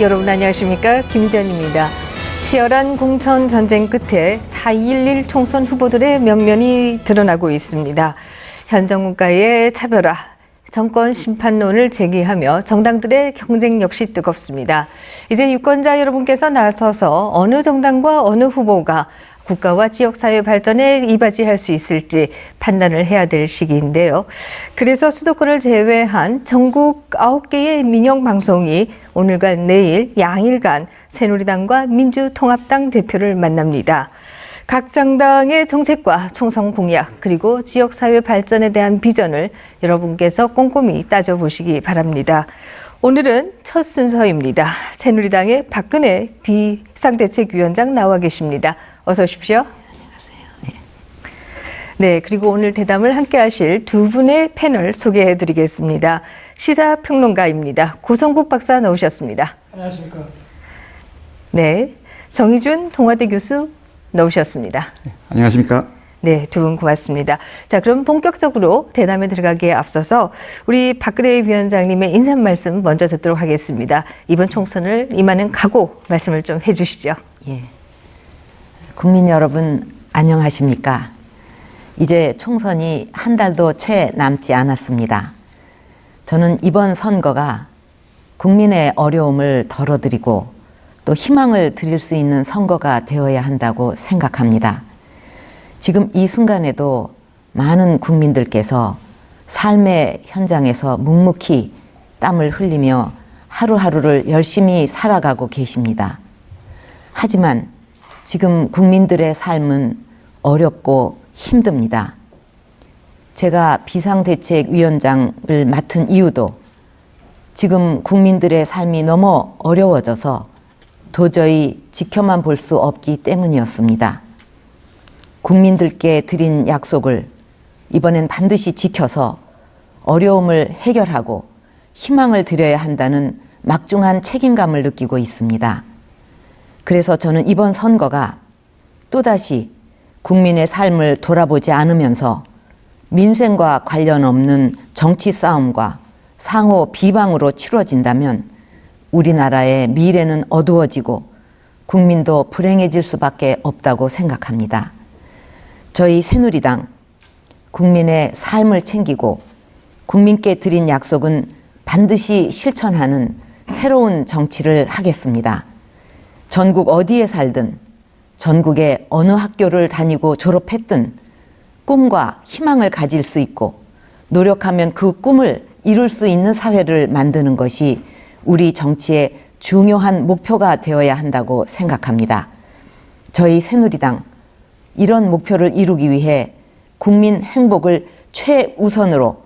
여러분 안녕하십니까? 김지연입니다. 치열한 공천 전쟁 끝에 4.11 총선 후보들의 면면이 드러나고 있습니다. 현 정권과의 차별화, 정권 심판론을 제기하며 정당들의 경쟁 역시 뜨겁습니다. 이제 유권자 여러분께서 나서서 어느 정당과 어느 후보가 국가와 지역사회 발전에 이바지할 수 있을지 판단을 해야 될 시기인데요. 그래서 수도권을 제외한 전국 9개의 민영방송이 오늘과 내일 양일간 새누리당과 민주통합당 대표를 만납니다. 각 정당의 정책과 총선 공약 그리고 지역사회 발전에 대한 비전을 여러분께서 꼼꼼히 따져보시기 바랍니다. 오늘은 첫 순서입니다. 새누리당의 박근혜 비상대책위원장 나와 계십니다. 어서 오십시오. 안녕하세요. 네, 그리고 오늘 대담을 함께 하실 두 분의 패널 소개해 드리겠습니다. 시사평론가입니다. 고성국 박사 나오셨습니다. 안녕하십니까. 네, 정의준 동아대 교수 나오셨습니다. 네, 안녕하십니까. 네, 두 분 고맙습니다. 자, 그럼 본격적으로 대담에 들어가기에 앞서서 우리 박근혜 위원장님의 인사 말씀 먼저 듣도록 하겠습니다. 이번 총선을 임하는 각오 말씀을 좀 해주시죠. 예. 국민 여러분 안녕하십니까. 이제 총선이 한 달도 채 남지 않았습니다. 저는 이번 선거가 국민의 어려움을 덜어드리고 또 희망을 드릴 수 있는 선거가 되어야 한다고 생각합니다. 지금 이 순간에도 많은 국민들께서 삶의 현장에서 묵묵히 땀을 흘리며 하루하루를 열심히 살아가고 계십니다. 하지만 지금 국민들의 삶은 어렵고 힘듭니다. 제가 비상대책위원장을 맡은 이유도 지금 국민들의 삶이 너무 어려워져서 도저히 지켜만 볼 수 없기 때문이었습니다. 국민들께 드린 약속을 이번엔 반드시 지켜서 어려움을 해결하고 희망을 드려야 한다는 막중한 책임감을 느끼고 있습니다. 그래서 저는 이번 선거가 또다시 국민의 삶을 돌아보지 않으면서 민생과 관련 없는 정치 싸움과 상호 비방으로 치러진다면 우리나라의 미래는 어두워지고 국민도 불행해질 수밖에 없다고 생각합니다. 저희 새누리당 국민의 삶을 챙기고 국민께 드린 약속은 반드시 실천하는 새로운 정치를 하겠습니다. 전국 어디에 살든 전국의 어느 학교를 다니고 졸업했든 꿈과 희망을 가질 수 있고 노력하면 그 꿈을 이룰 수 있는 사회를 만드는 것이 우리 정치의 중요한 목표가 되어야 한다고 생각합니다. 저희 새누리당 이런 목표를 이루기 위해 국민 행복을 최우선으로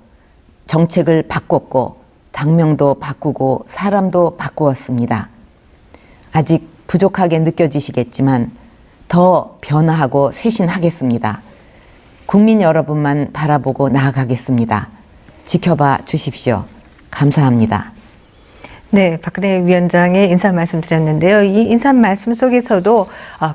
정책을 바꿨고 당명도 바꾸고 사람도 바꾸었습니다. 아직 부족하게 느껴지시겠지만 더 변화하고 쇄신하겠습니다. 국민 여러분만 바라보고 나아가겠습니다. 지켜봐 주십시오. 감사합니다. 네, 박근혜 위원장의 인사 말씀 드렸는데요. 이 인사 말씀 속에서도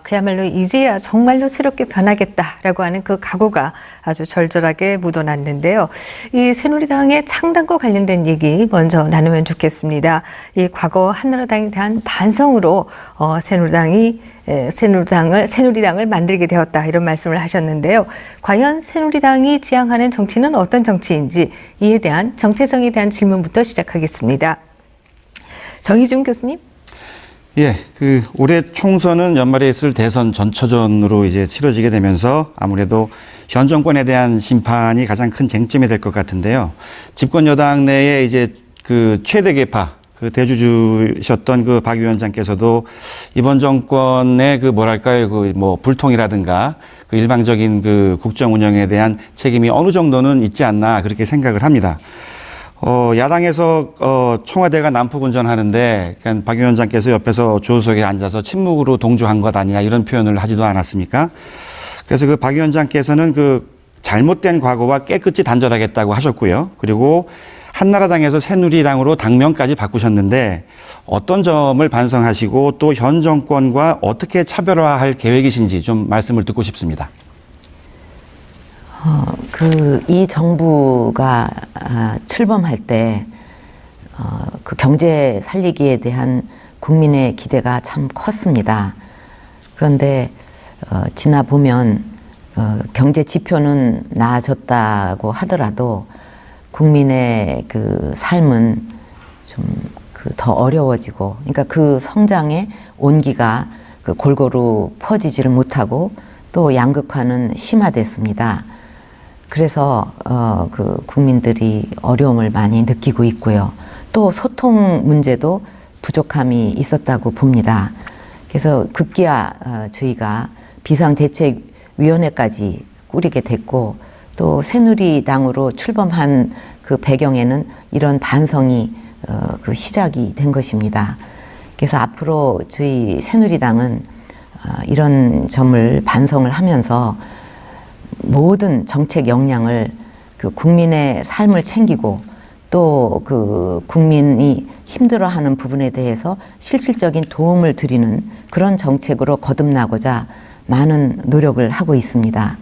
그야말로 이제야 정말로 새롭게 변하겠다라고 하는 그 각오가 아주 절절하게 묻어났는데요. 이 새누리당의 창당과 관련된 얘기 먼저 나누면 좋겠습니다. 이 과거 한나라당에 대한 반성으로 새누리당을 만들게 되었다 이런 말씀을 하셨는데요. 과연 새누리당이 지향하는 정치는 어떤 정치인지 이에 대한 정체성에 대한 질문부터 시작하겠습니다. 정의준 교수님. 예, 올해 총선은 연말에 있을 대선 전초전으로 이제 치러지게 되면서 아무래도 현 정권에 대한 심판이 가장 큰 쟁점이 될 것 같은데요. 집권 여당 내에 이제 최대 계파, 대주주셨던 박 위원장께서도 이번 정권의 불통이라든가 일방적인 국정 운영에 대한 책임이 어느 정도는 있지 않나 그렇게 생각을 합니다. 야당에서 청와대가 난폭운전하는데 그러니까 박 위원장께서 옆에서 조수석에 앉아서 침묵으로 동조한 것 아니냐 이런 표현을 하지도 않았습니까? 그래서 박 위원장께서는 잘못된 과거와 깨끗이 단절하겠다고 하셨고요. 그리고 한나라당에서 새누리당으로 당명까지 바꾸셨는데 어떤 점을 반성하시고 또 현 정권과 어떻게 차별화할 계획이신지 좀 말씀을 듣고 싶습니다. 이 정부가 출범할 때 그 경제 살리기에 대한 국민의 기대가 참 컸습니다. 그런데 지나 보면 경제 지표는 나아졌다고 하더라도 국민의 그 삶은 좀 더 어려워지고, 그러니까 그 성장의 온기가 그 골고루 퍼지지를 못하고 또 양극화는 심화됐습니다. 그래서 그 국민들이 어려움을 많이 느끼고 있고요. 또 소통 문제도 부족함이 있었다고 봅니다. 그래서 급기야 저희가 비상대책위원회까지 꾸리게 됐고, 또 새누리당으로 출범한 그 배경에는 이런 반성이 그 시작이 된 것입니다. 그래서 앞으로 저희 새누리당은 이런 점을 반성을 하면서 모든 정책 역량을 그 국민의 삶을 챙기고 또 그 국민이 힘들어하는 부분에 대해서 실질적인 도움을 드리는 그런 정책으로 거듭나고자 많은 노력을 하고 있습니다.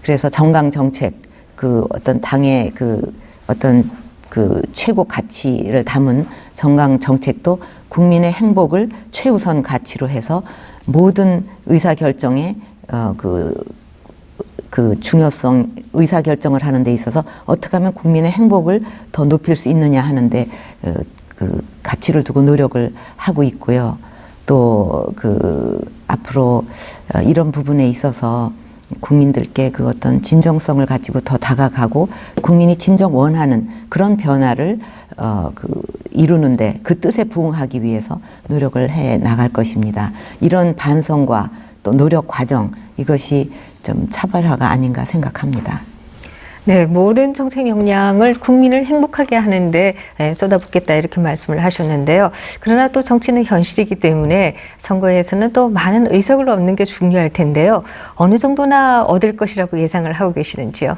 그래서 정강 정책, 그 어떤 당의 그 어떤 그 최고 가치를 담은 정강 정책도 국민의 행복을 최우선 가치로 해서 모든 의사 결정에 그 중요성, 의사 결정을 하는 데 있어서 어떻게 하면 국민의 행복을 더 높일 수 있느냐 하는데 그 가치를 두고 노력을 하고 있고요. 또 그 앞으로 이런 부분에 있어서 국민들께 그 어떤 진정성을 가지고 더 다가가고 국민이 진정 원하는 그런 변화를 이루는데 그 뜻에 부응하기 위해서 노력을 해 나갈 것입니다. 이런 반성과 또 노력 과정, 이것이 좀 차별화가 아닌가 생각합니다. 네, 모든 정책 역량을 국민을 행복하게 하는데 쏟아붓겠다 이렇게 말씀을 하셨는데요. 그러나 또 정치는 현실이기 때문에 선거에서는 또 많은 의석을 얻는 게 중요할 텐데요. 어느 정도나 얻을 것이라고 예상을 하고 계시는지요?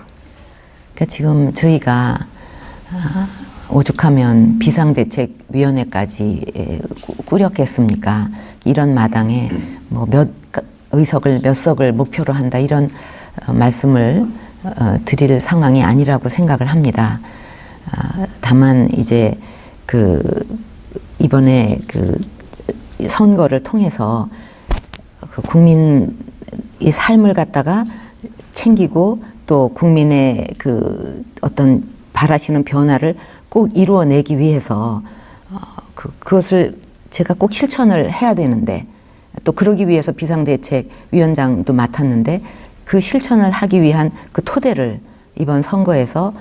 그러니까 지금 저희가 오죽하면 비상대책위원회까지 꾸렸겠습니까? 이런 마당에 뭐 몇 석을 목표로 한다 이런 말씀을 드릴 상황이 아니라고 생각을 합니다. 다만 이제 이번에 선거를 통해서 국민의 삶을 갖다가 챙기고 또 국민의 어떤 바라시는 변화를 꼭 이루어내기 위해서 그것을 제가 꼭 실천을 해야 되는데, 또 그러기 위해서 비상대책위원장도 맡았는데 그 실천을 하기 위한 그 토대를 이번 선거에서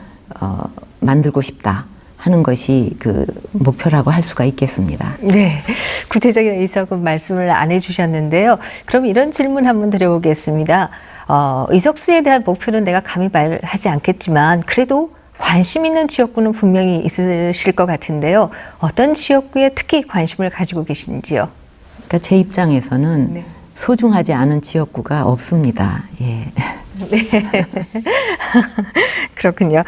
만들고 싶다 하는 것이 그 목표라고 할 수가 있겠습니다. 네, 구체적인 의석은 말씀을 안 해주셨는데요. 그럼 이런 질문 한번 드려보겠습니다. 의석수에 대한 목표는 내가 감히 말하지 않겠지만 그래도 관심 있는 지역구는 분명히 있으실 것 같은데요. 어떤 지역구에 특히 관심을 가지고 계신지요? 그러니까 제 입장에서는 네. 소중하지 않은 지역구가 없습니다. 예. 네. 그렇군요.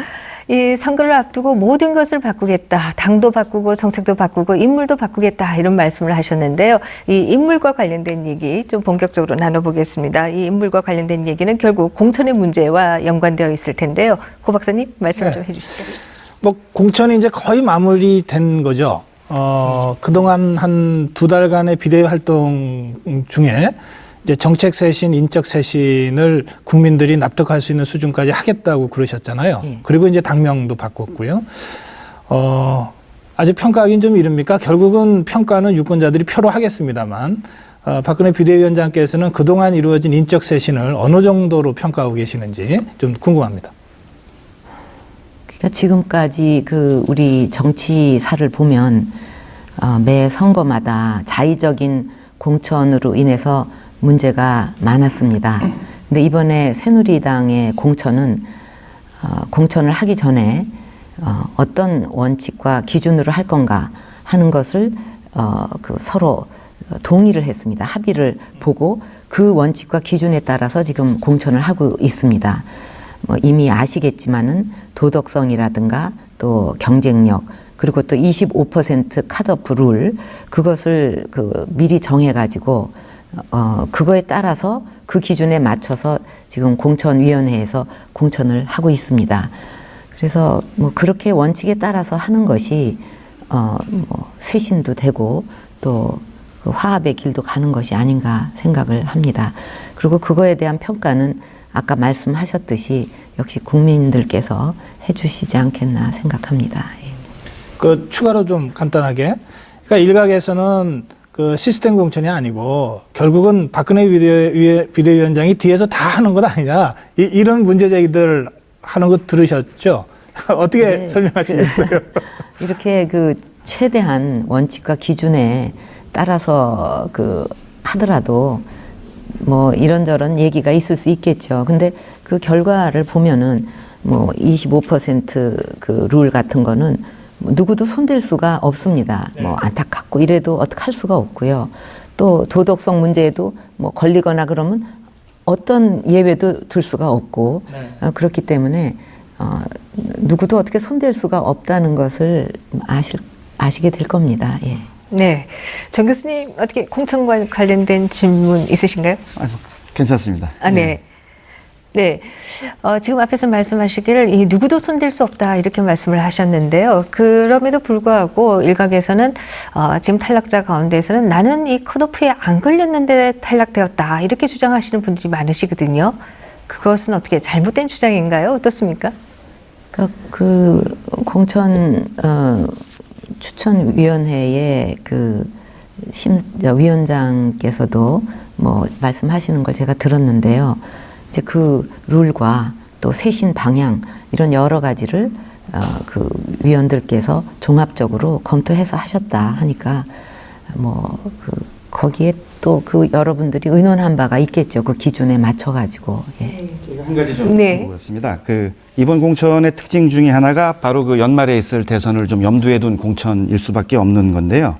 이 선거를 앞두고 모든 것을 바꾸겠다. 당도 바꾸고 정책도 바꾸고 인물도 바꾸겠다. 이런 말씀을 하셨는데요. 이 인물과 관련된 얘기 좀 본격적으로 나눠보겠습니다. 이 인물과 관련된 얘기는 결국 공천의 문제와 연관되어 있을 텐데요. 고 박사님 말씀 좀 해주시죠. 뭐 공천이 이제 거의 마무리된 거죠. 그동안 한 2달간의 비대위 활동 중에 이제 정책 쇄신, 인적 쇄신을 국민들이 납득할 수 있는 수준까지 하겠다고 그러셨잖아요. 예. 그리고 이제 당명도 바꿨고요. 아직 평가하기는 좀 이릅니까? 결국은 평가는 유권자들이 표로 하겠습니다만, 박근혜 비대위원장께서는 그동안 이루어진 인적 쇄신을 어느 정도로 평가하고 계시는지 좀 궁금합니다. 그러니까 지금까지 우리 정치사를 보면 매 선거마다 자의적인 공천으로 인해서 문제가 많았습니다. 근데 이번에 새누리당의 공천은 공천을 하기 전에 어떤 원칙과 기준으로 할 건가 하는 것을 서로 동의를 했습니다. 합의를 보고 그 원칙과 기준에 따라서 지금 공천을 하고 있습니다. 이미 아시겠지만은 도덕성이라든가 또 경쟁력, 그리고 또 25% 컷오프 룰, 그것을 미리 정해가지고 그거에 따라서 그 기준에 맞춰서 지금 공천위원회에서 공천을 하고 있습니다. 그래서 그렇게 원칙에 따라서 하는 것이 쇄신도 되고 또 그 화합의 길도 가는 것이 아닌가 생각을 합니다. 그리고 그거에 대한 평가는 아까 말씀하셨듯이 역시 국민들께서 해주시지 않겠나 생각합니다. 예. 그 추가로 좀 간단하게, 그러니까 일각에서는 그 시스템 공천이 아니고 결국은 박근혜 비대위원장이 뒤에서 다 하는 것 아니냐, 이런 문제 제기들 하는 거 들으셨죠? 어떻게 네, 설명하시겠어요? 이렇게 그 최대한 원칙과 기준에 따라서 그 하더라도 뭐 이런저런 얘기가 있을 수 있겠죠. 근데 그 결과를 보면은 뭐 25% 룰 같은 거는 누구도 손댈 수가 없습니다. 뭐 안타깝고 이래도 어떻게 할 수가 없고요. 또 도덕성 문제에도 뭐 걸리거나 그러면 어떤 예외도 둘 수가 없고 그렇기 때문에 누구도 어떻게 손댈 수가 없다는 것을 아시게 될 겁니다. 예. 네. 정 교수님, 어떻게 공천과 관련된 질문 있으신가요? 괜찮습니다. 네. 네. 지금 앞에서 말씀하시기를 이 누구도 손댈 수 없다 이렇게 말씀을 하셨는데요. 그럼에도 불구하고 일각에서는 지금 탈락자 가운데에서는 나는 이 컷오프에 안 걸렸는데 탈락되었다 이렇게 주장하시는 분들이 많으시거든요. 그것은 어떻게 잘못된 주장인가요? 어떻습니까? 그 공천 추천위원회의 그 위원장께서도 뭐 말씀하시는 걸 제가 들었는데요. 이제 그 룰과 또 쇄신 방향 이런 여러 가지를 그 위원들께서 종합적으로 검토해서 하셨다 하니까 뭐 그 거기에 또 그 여러분들이 의논한 바가 있겠죠. 그 기준에 맞춰 가지고. 예. 제가 한 가지 좀 네. 물어보겠습니다. 그 이번 공천의 특징 중에 하나가 바로 그 연말에 있을 대선을 좀 염두에 둔 공천일 수밖에 없는 건데요.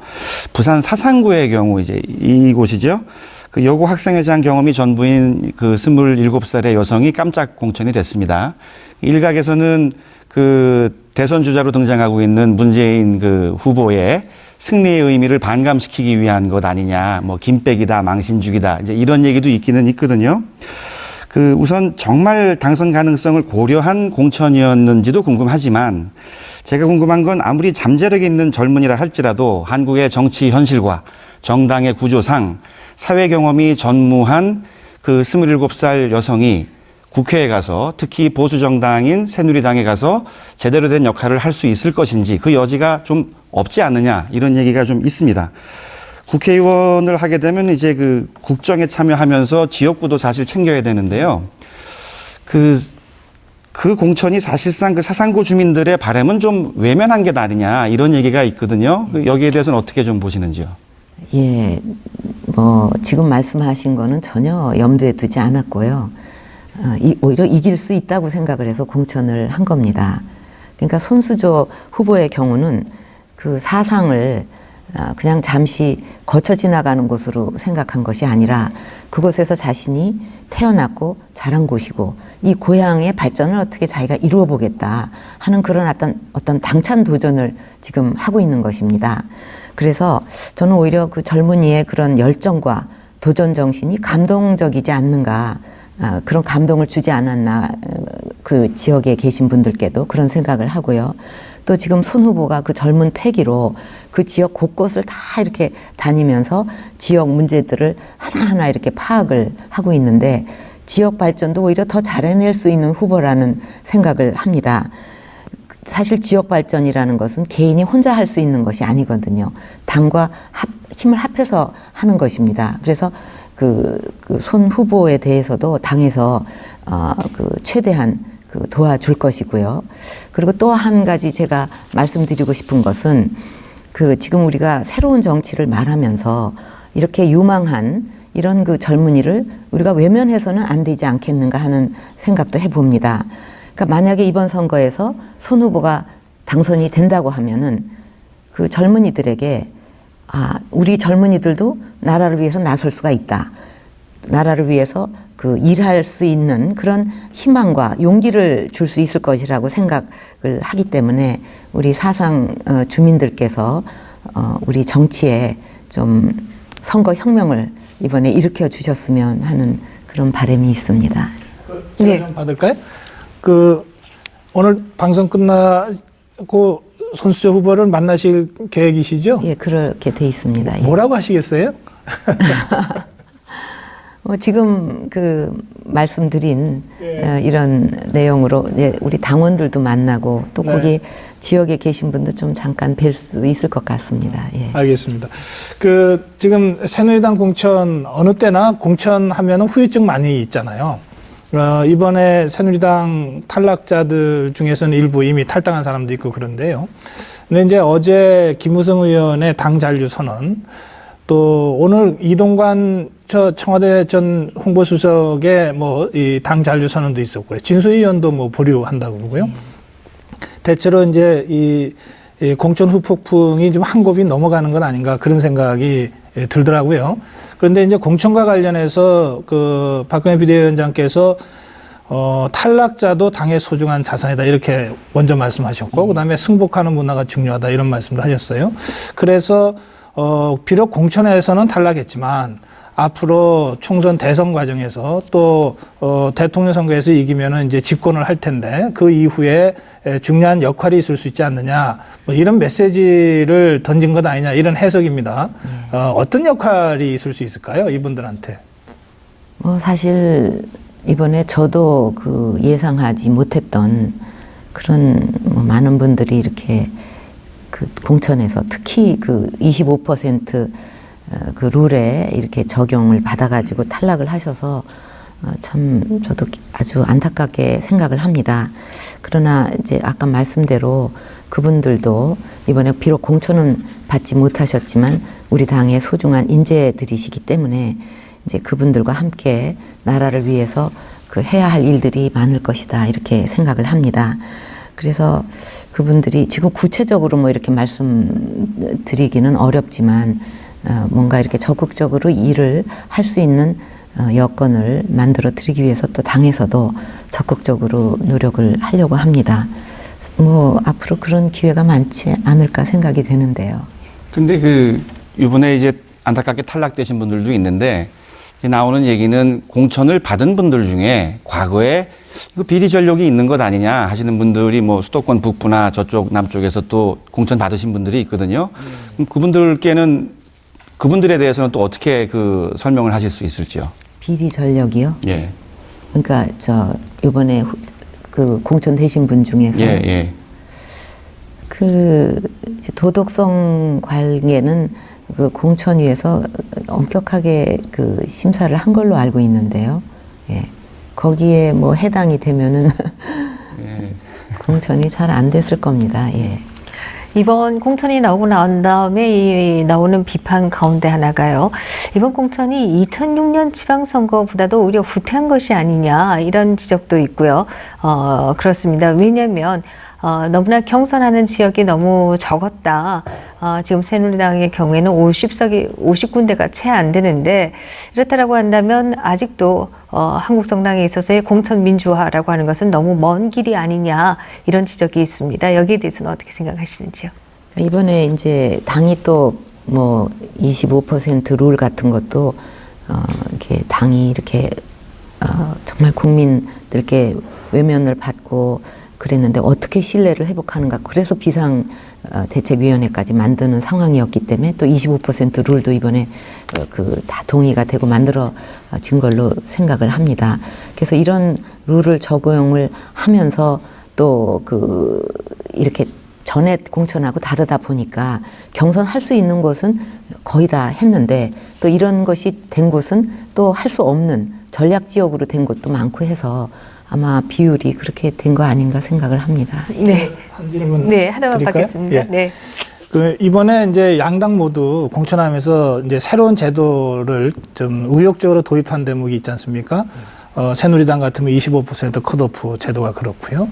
부산 사상구의 경우 이제 이곳이죠. 그 여고 학생회장 경험이 전부인 그 27살의 여성이 깜짝 공천이 됐습니다. 일각에서는 그 대선 주자로 등장하고 있는 문재인 그 후보의 승리의 의미를 반감시키기 위한 것 아니냐, 뭐 김백이다, 망신주기다, 이제 이런 얘기도 있기는 있거든요. 그 우선 정말 당선 가능성을 고려한 공천이었는지도 궁금하지만 제가 궁금한 건 아무리 잠재력이 있는 젊은이라 할지라도 한국의 정치 현실과 정당의 구조상 사회 경험이 전무한 그 27살 여성이 국회에 가서 특히 보수 정당인 새누리당에 가서 제대로 된 역할을 할 수 있을 것인지 그 여지가 좀 없지 않느냐 이런 얘기가 좀 있습니다. 국회의원을 하게 되면 이제 그 국정에 참여하면서 지역구도 사실 챙겨야 되는데요. 그 공천이 사실상 그 사상구 주민들의 바람은 좀 외면한 게 아니냐 이런 얘기가 있거든요. 여기에 대해서는 어떻게 좀 보시는지요? 예, 뭐 지금 말씀하신 거는 전혀 염두에 두지 않았고요. 오히려 이길 수 있다고 생각을 해서 공천을 한 겁니다. 그러니까 손수조 후보의 경우는 그 사상을 그냥 잠시 거쳐 지나가는 곳으로 생각한 것이 아니라 그곳에서 자신이 태어났고 자란 곳이고 이 고향의 발전을 어떻게 자기가 이루어 보겠다 하는 그런 어떤 당찬 도전을 지금 하고 있는 것입니다. 그래서 저는 오히려 그 젊은이의 그런 열정과 도전 정신이 감동적이지 않는가, 그런 감동을 주지 않았나, 그 지역에 계신 분들께도 그런 생각을 하고요. 또 지금 손 후보가 그 젊은 패기로 그 지역 곳곳을 다 이렇게 다니면서 지역 문제들을 하나하나 이렇게 파악을 하고 있는데 지역 발전도 오히려 더 잘해낼 수 있는 후보라는 생각을 합니다. 사실 지역 발전이라는 것은 개인이 혼자 할 수 있는 것이 아니거든요. 당과 힘을 합해서 하는 것입니다. 그래서 그 손 후보에 대해서도 당에서 최대한 도와줄 것이고요. 그리고 또 한 가지 제가 말씀드리고 싶은 것은 지금 우리가 새로운 정치를 말하면서 이렇게 유망한 이런 그 젊은이를 우리가 외면해서는 안 되지 않겠는가 하는 생각도 해봅니다. 그러니까 만약에 이번 선거에서 손 후보가 당선이 된다고 하면은 그 젊은이들에게 우리 젊은이들도 나라를 위해서 나설 수가 있다. 나라를 위해서 일할 수 있는 그런 희망과 용기를 줄 수 있을 것이라고 생각을 하기 때문에 우리 사상 주민들께서 우리 정치에 좀 선거 혁명을 이번에 일으켜 주셨으면 하는 그런 바람이 있습니다. 제가 좀 받을까요? 오늘 방송 끝나고 손수저 후보를 만나실 계획이시죠? 예, 그렇게 돼 있습니다. 예. 뭐라고 하시겠어요? 지금 그 말씀드린 예. 이런 내용으로 이제 우리 당원들도 만나고 또 네. 거기 지역에 계신 분도 좀 잠깐 뵐 수 있을 것 같습니다. 예. 알겠습니다. 그 지금 새누리당 공천 어느 때나 공천하면은 후유증 많이 있잖아요. 이번에 새누리당 탈락자들 중에서는 일부 이미 탈당한 사람도 있고 그런데요. 근데 이제 어제 김우성 의원의 당 잔류 선언, 또 오늘 이동관 청와대 전 홍보수석의 뭐 이 당 잔류 선언도 있었고요. 진수 의원도 뭐 보류한다고 그러고요. 대체로 이제 이 공천 후폭풍이 좀 한 곱이 넘어가는 건 아닌가 그런 생각이 들더라고요. 그런데 이제 공천과 관련해서 그 박근혜 비대위원장께서 탈락자도 당의 소중한 자산이다 이렇게 먼저 말씀하셨고, 그다음에 승복하는 문화가 중요하다 이런 말씀도 하셨어요. 그래서 비록 공천에서는 탈락했지만 앞으로 총선 대선 과정에서 또 대통령 선거에서 이기면은 이제 집권을 할 텐데 그 이후에 중요한 역할이 있을 수 있지 않느냐, 뭐 이런 메시지를 던진 것 아니냐 이런 해석입니다. 어떤 역할이 있을 수 있을까요, 이분들한테? 사실 이번에 저도 그 예상하지 못했던 그런 많은 분들이 이렇게 그 공천에서 특히 그 25% 그 룰에 이렇게 적용을 받아가지고 탈락을 하셔서 참 저도 아주 안타깝게 생각을 합니다. 그러나 이제 아까 말씀대로 그분들도 이번에 비록 공천은 받지 못하셨지만 우리 당의 소중한 인재들이시기 때문에 이제 그분들과 함께 나라를 위해서 그 해야 할 일들이 많을 것이다 이렇게 생각을 합니다. 그래서 그분들이 지금 구체적으로 뭐 이렇게 말씀드리기는 어렵지만 뭔가 이렇게 적극적으로 일을 할 수 있는 여건을 만들어 드리기 위해서 또 당에서도 적극적으로 노력을 하려고 합니다. 뭐 앞으로 그런 기회가 많지 않을까 생각이 되는데요. 근데 그 이번에 이제 안타깝게 탈락되신 분들도 있는데 나오는 얘기는 공천을 받은 분들 중에 과거에 이거 비리 전력이 있는 것 아니냐 하시는 분들이 뭐 수도권 북부나 저쪽 남쪽에서 또 공천 받으신 분들이 있거든요. 그럼 그분들에 대해서는 또 어떻게 그 설명을 하실 수 있을지요? 비리 전력이요? 예. 그러니까 저 이번에 그 공천 되신 분 중에서 예. 그 이제 도덕성 관계는 그 공천위에서 엄격하게 그 심사를 한 걸로 알고 있는데요. 예. 거기에 뭐 해당이 되면은 예. 공천이 잘 안 됐을 겁니다. 예. 이번 공천이 나오고 난 다음에 나오는 비판 가운데 하나가요. 이번 공천이 2006년 지방선거보다도 오히려 후퇴한 것이 아니냐 이런 지적도 있고요. 그렇습니다. 왜냐하면 너무나 경선하는 지역이 너무 적었다. 지금 새누리당의 경우에는 50군데가 채 안 되는데 이렇다라고 한다면 아직도 한국정당에 있어서의 공천 민주화라고 하는 것은 너무 먼 길이 아니냐 이런 지적이 있습니다. 여기에 대해서는 어떻게 생각하시는지요? 이번에 이제 당이 또 뭐 25% 룰 같은 것도 이렇게 당이 이렇게 정말 국민들께 외면을 받고 그랬는데 어떻게 신뢰를 회복하는가. 그래서 비상대책위원회까지 만드는 상황이었기 때문에 또 25% 룰도 이번에 그 다 동의가 되고 만들어진 걸로 생각을 합니다. 그래서 이런 룰을 적용을 하면서 또 그 이렇게 전에 공천하고 다르다 보니까 경선할 수 있는 곳은 거의 다 했는데 또 이런 것이 된 곳은 또 할 수 없는 전략지역으로 된 곳도 많고 해서 아마 비율이 그렇게 된 거 아닌가 생각을 합니다. 네. 한 질문 네, 하나만 드릴까요? 받겠습니다. 예. 네. 그 이번에 이제 양당 모두 공천하면서 이제 새로운 제도를 좀 의욕적으로 도입한 대목이 있지 않습니까? 새누리당 같으면 25% 컷오프 제도가 그렇고요.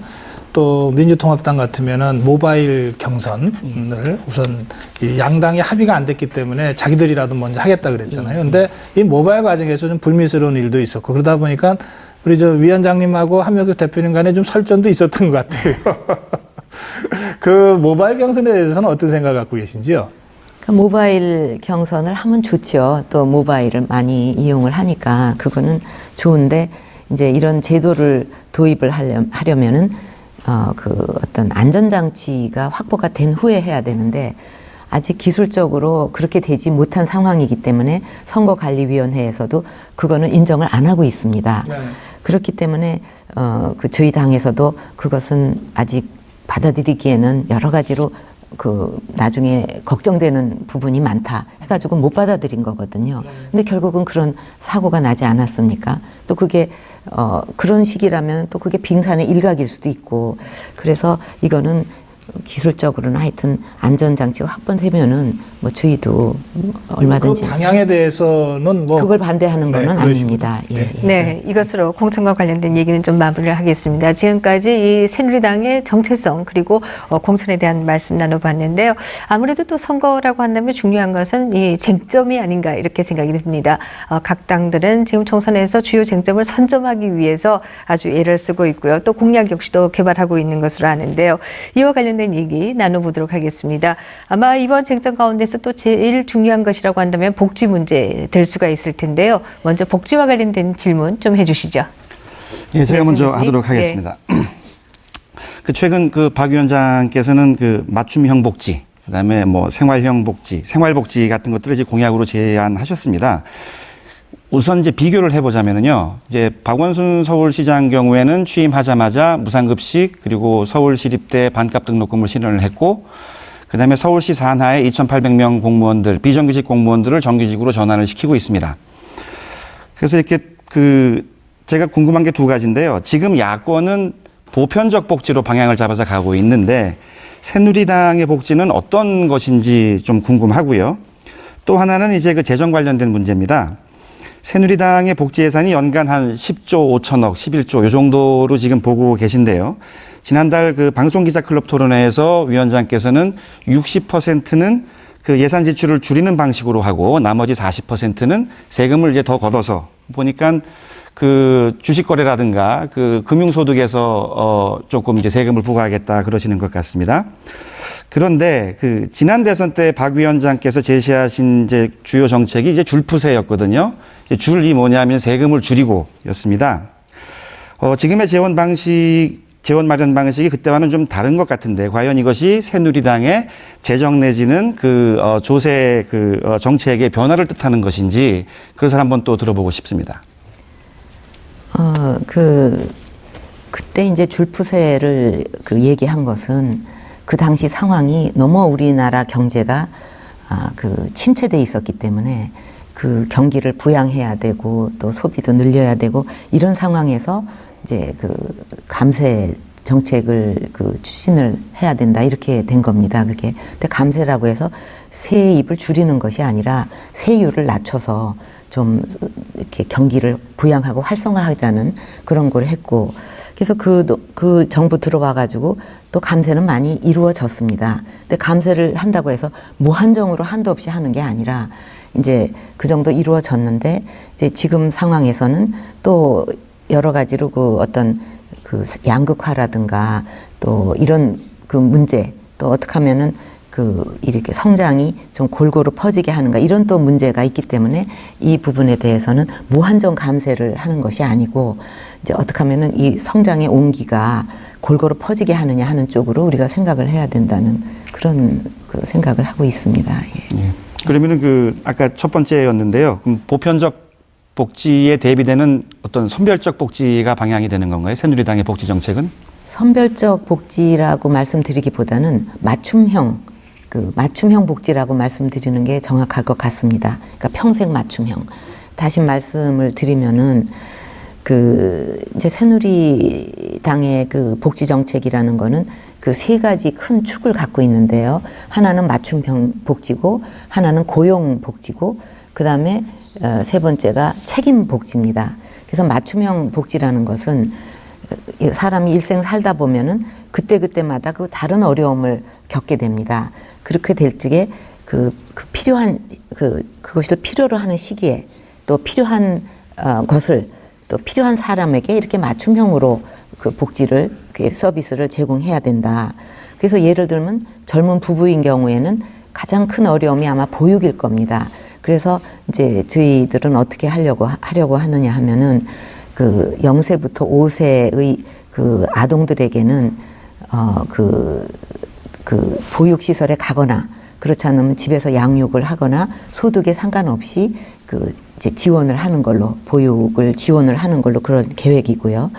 또 민주통합당 같으면은 모바일 경선을 우선 이 양당이 합의가 안 됐기 때문에 자기들이라도 먼저 하겠다 그랬잖아요. 근데 이 모바일 과정에서 좀 불미스러운 일도 있었고 그러다 보니까 우리 저 위원장님하고 한명규 대표님 간에 좀 설전도 있었던 것 같아요. 그 모바일 경선에 대해서는 어떤 생각 갖고 계신지요? 그러니까 모바일 경선을 하면 좋죠. 또 모바일을 많이 이용을 하니까 그거는 좋은데 이제 이런 제도를 도입을 하려면은 그 어떤 안전장치가 확보가 된 후에 해야 되는데 아직 기술적으로 그렇게 되지 못한 상황이기 때문에 선거관리위원회에서도 그거는 인정을 안 하고 있습니다. 네. 그렇기 때문에 그 저희 당에서도 그것은 아직 받아들이기에는 여러 가지로 그 나중에 걱정되는 부분이 많다 해가지고 못 받아들인 거거든요. 근데 결국은 그런 사고가 나지 않았습니까? 또 그게 그런 식이라면 또 그게 빙산의 일각일 수도 있고 그래서 이거는 기술적으로는 하여튼 안전장치가 확보되면은 뭐 저희도 얼마든지 그 방향에 대해서는 뭐 그걸 반대하는 네, 거는 그러시군요. 아닙니다. 예, 예. 네, 이것으로 공천과 관련된 얘기는 좀 마무리를 하겠습니다. 지금까지 이 새누리당의 정체성 그리고 공천에 대한 말씀 나눠봤는데요. 아무래도 또 선거라고 한다면 중요한 것은 이 쟁점이 아닌가 이렇게 생각이 듭니다. 각 당들은 지금 총선에서 주요 쟁점을 선점하기 위해서 아주 애를 쓰고 있고요. 또 공약 역시도 개발하고 있는 것으로 아는데요. 이와 관련된 얘기 나눠보도록 하겠습니다. 아마 이번 쟁점 가운데서 또 제일 중요한 것이라고 한다면 복지 문제 될 수가 있을 텐데요. 먼저 복지와 관련된 질문 좀 해주시죠. 예, 제가 먼저 교수님. 하도록 하겠습니다. 그 최근 그 박 위원장께서는 그 맞춤형 복지, 그다음에 뭐 생활형 복지, 생활복지 같은 것들을 이제 공약으로 제안하셨습니다. 우선 이제 비교를 해보자면은요, 이제 박원순 서울시장 경우에는 취임하자마자 무상급식 그리고 서울시립대 반값 등록금을 실현을 했고, 그다음에 서울시 산하의 2,800명 공무원들, 비정규직 공무원들을 정규직으로 전환을 시키고 있습니다. 그래서 이렇게 제가 궁금한 게 두 가지인데요. 지금 야권은 보편적 복지로 방향을 잡아서 가고 있는데 새누리당의 복지는 어떤 것인지 좀 궁금하고요. 또 하나는 이제 그 재정 관련된 문제입니다. 새누리당의 복지 예산이 연간 한 10조 5천억, 11조 이 정도로 지금 보고 계신데요. 지난달 그 방송기자클럽 토론회에서 위원장께서는 60%는 그 예산 지출을 줄이는 방식으로 하고 나머지 40%는 세금을 이제 더 걷어서 보니까 그 주식 거래라든가 그 금융소득에서 조금 이제 세금을 부과하겠다 그러시는 것 같습니다. 그런데 그 지난 대선 때 박 위원장께서 제시하신 이제 주요 정책이 이제 줄푸세였거든요. 줄이 뭐냐면 세금을 줄이고였습니다. 지금의 재원 마련 방식이 그때와는 좀 다른 것 같은데 과연 이것이 새누리당의 재정 내지는 조세 정책의 변화를 뜻하는 것인지 그것을 한번 또 들어보고 싶습니다. 그때 이제 줄푸세를 얘기한 것은 그 당시 상황이 너무 우리나라 경제가 침체돼 있었기 때문에 그 경기를 부양해야 되고 또 소비도 늘려야 되고 이런 상황에서 이제 감세 정책을 추진을 해야 된다 이렇게 된 겁니다. 그게 근데 감세라고 해서 세입을 줄이는 것이 아니라 세율을 낮춰서 좀 이렇게 경기를 부양하고 활성화하자는 그런 걸 했고 그래서 그 정부 들어와 가지고 또 감세는 많이 이루어졌습니다. 근데 감세를 한다고 해서 무한정으로 한도 없이 하는 게 아니라 이제 그 정도 이루어졌는데 이제 지금 상황에서는 또 여러 가지로 어떤 양극화라든가 또 이런 문제 또 어떻게 하면은 이렇게 성장이 좀 골고루 퍼지게 하는가 이런 또 문제가 있기 때문에 이 부분에 대해서는 무한정 감세를 하는 것이 아니고 이제 어떻게 하면은 이 성장의 온기가 골고루 퍼지게 하느냐 하는 쪽으로 우리가 생각을 해야 된다는 그런 생각을 하고 있습니다. 예. 예. 그러면은 아까 첫 번째였는데요. 그럼 보편적 복지에 대비되는 어떤 선별적 복지가 방향이 되는 건가요? 새누리당의 복지 정책은? 선별적 복지라고 말씀드리기보다는 맞춤형 복지라고 말씀드리는 게 정확할 것 같습니다. 그러니까 평생 맞춤형. 다시 말씀을 드리면은 이제 새누리당의 복지 정책이라는 거는 세 가지 큰 축을 갖고 있는데요. 하나는 맞춤형 복지고, 하나는 고용 복지고, 그 다음에 세 번째가 책임 복지입니다. 그래서 맞춤형 복지라는 것은 사람이 일생 살다 보면은 그때마다 다른 어려움을 겪게 됩니다. 그렇게 될 적에 필요한 그것을 필요로 하는 시기에 또 필요한 것을 또 필요한 사람에게 이렇게 맞춤형으로 복지를 서비스를 제공해야 된다. 그래서 예를 들면 젊은 부부인 경우에는 가장 큰 어려움이 아마 보육일 겁니다. 그래서 이제 저희들은 어떻게 하려고 하느냐 하면은 0세부터 5세의 아동들에게는 보육시설에 가거나 그렇지 않으면 집에서 양육을 하거나 소득에 상관없이 이제 지원을 하는 걸로, 보육을 지원을 하는 걸로 그런 계획이고요.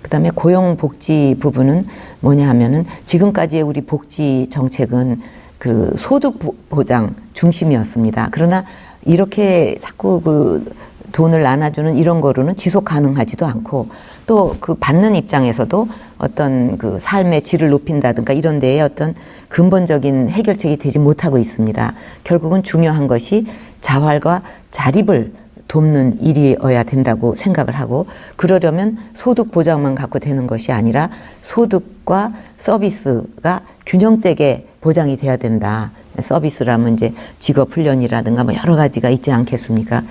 그다음에 고용복지 부분은 뭐냐 하면은 지금까지의 우리 복지 정책은 소득 보장 중심이었습니다. 그러나 이렇게 자꾸 돈을 나눠주는 이런 거로는 지속 가능하지도 않고 또 받는 입장에서도 어떤 삶의 질을 높인다든가 이런 데에 어떤 근본적인 해결책이 되지 못하고 있습니다. 결국은 중요한 것이 자활과 자립을 돕는 일이어야 된다고 생각을 하고, 그러려면 소득 보장만 갖고 되는 것이 아니라 소득과 서비스가 균형되게 보장이 돼야 된다. 서비스라면 이제 직업 훈련이라든가 뭐 여러 가지가 있지 않겠습니까?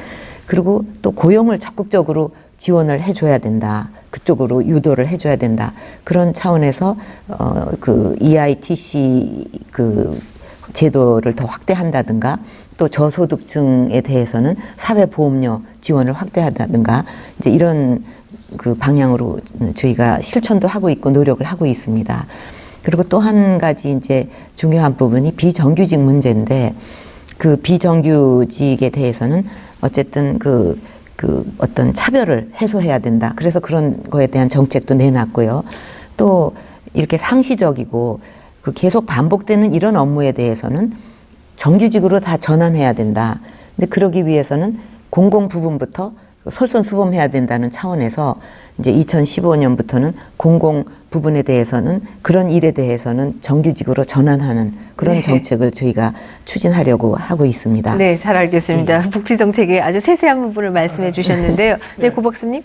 그리고 또 고용을 적극적으로 지원을 해줘야 된다. 그쪽으로 유도를 해줘야 된다. 그런 차원에서 EITC 제도를 더 확대한다든가, 또 저소득층에 대해서는 사회보험료 지원을 확대한다든가, 이제 이런 방향으로 저희가 실천도 하고 있고 노력을 하고 있습니다. 그리고 또 한 가지 이제 중요한 부분이 비정규직 문제인데, 비정규직에 대해서는 어쨌든 어떤 차별을 해소해야 된다. 그래서 그런 거에 대한 정책도 내놨고요. 또 이렇게 상시적이고 계속 반복되는 이런 업무에 대해서는 정규직으로 다 전환해야 된다. 근데 그러기 위해서는 공공 부분부터 솔선수범해야 된다는 차원에서 이제 2015년부터는 공공 부분에 대해서는, 그런 일에 대해서는 정규직으로 전환하는 그런 정책을 저희가 추진하려고 하고 있습니다. 네, 잘 알겠습니다. 복지 정책의 아주 세세한 부분을 말씀해 주셨는데요. 네, 고 박사님.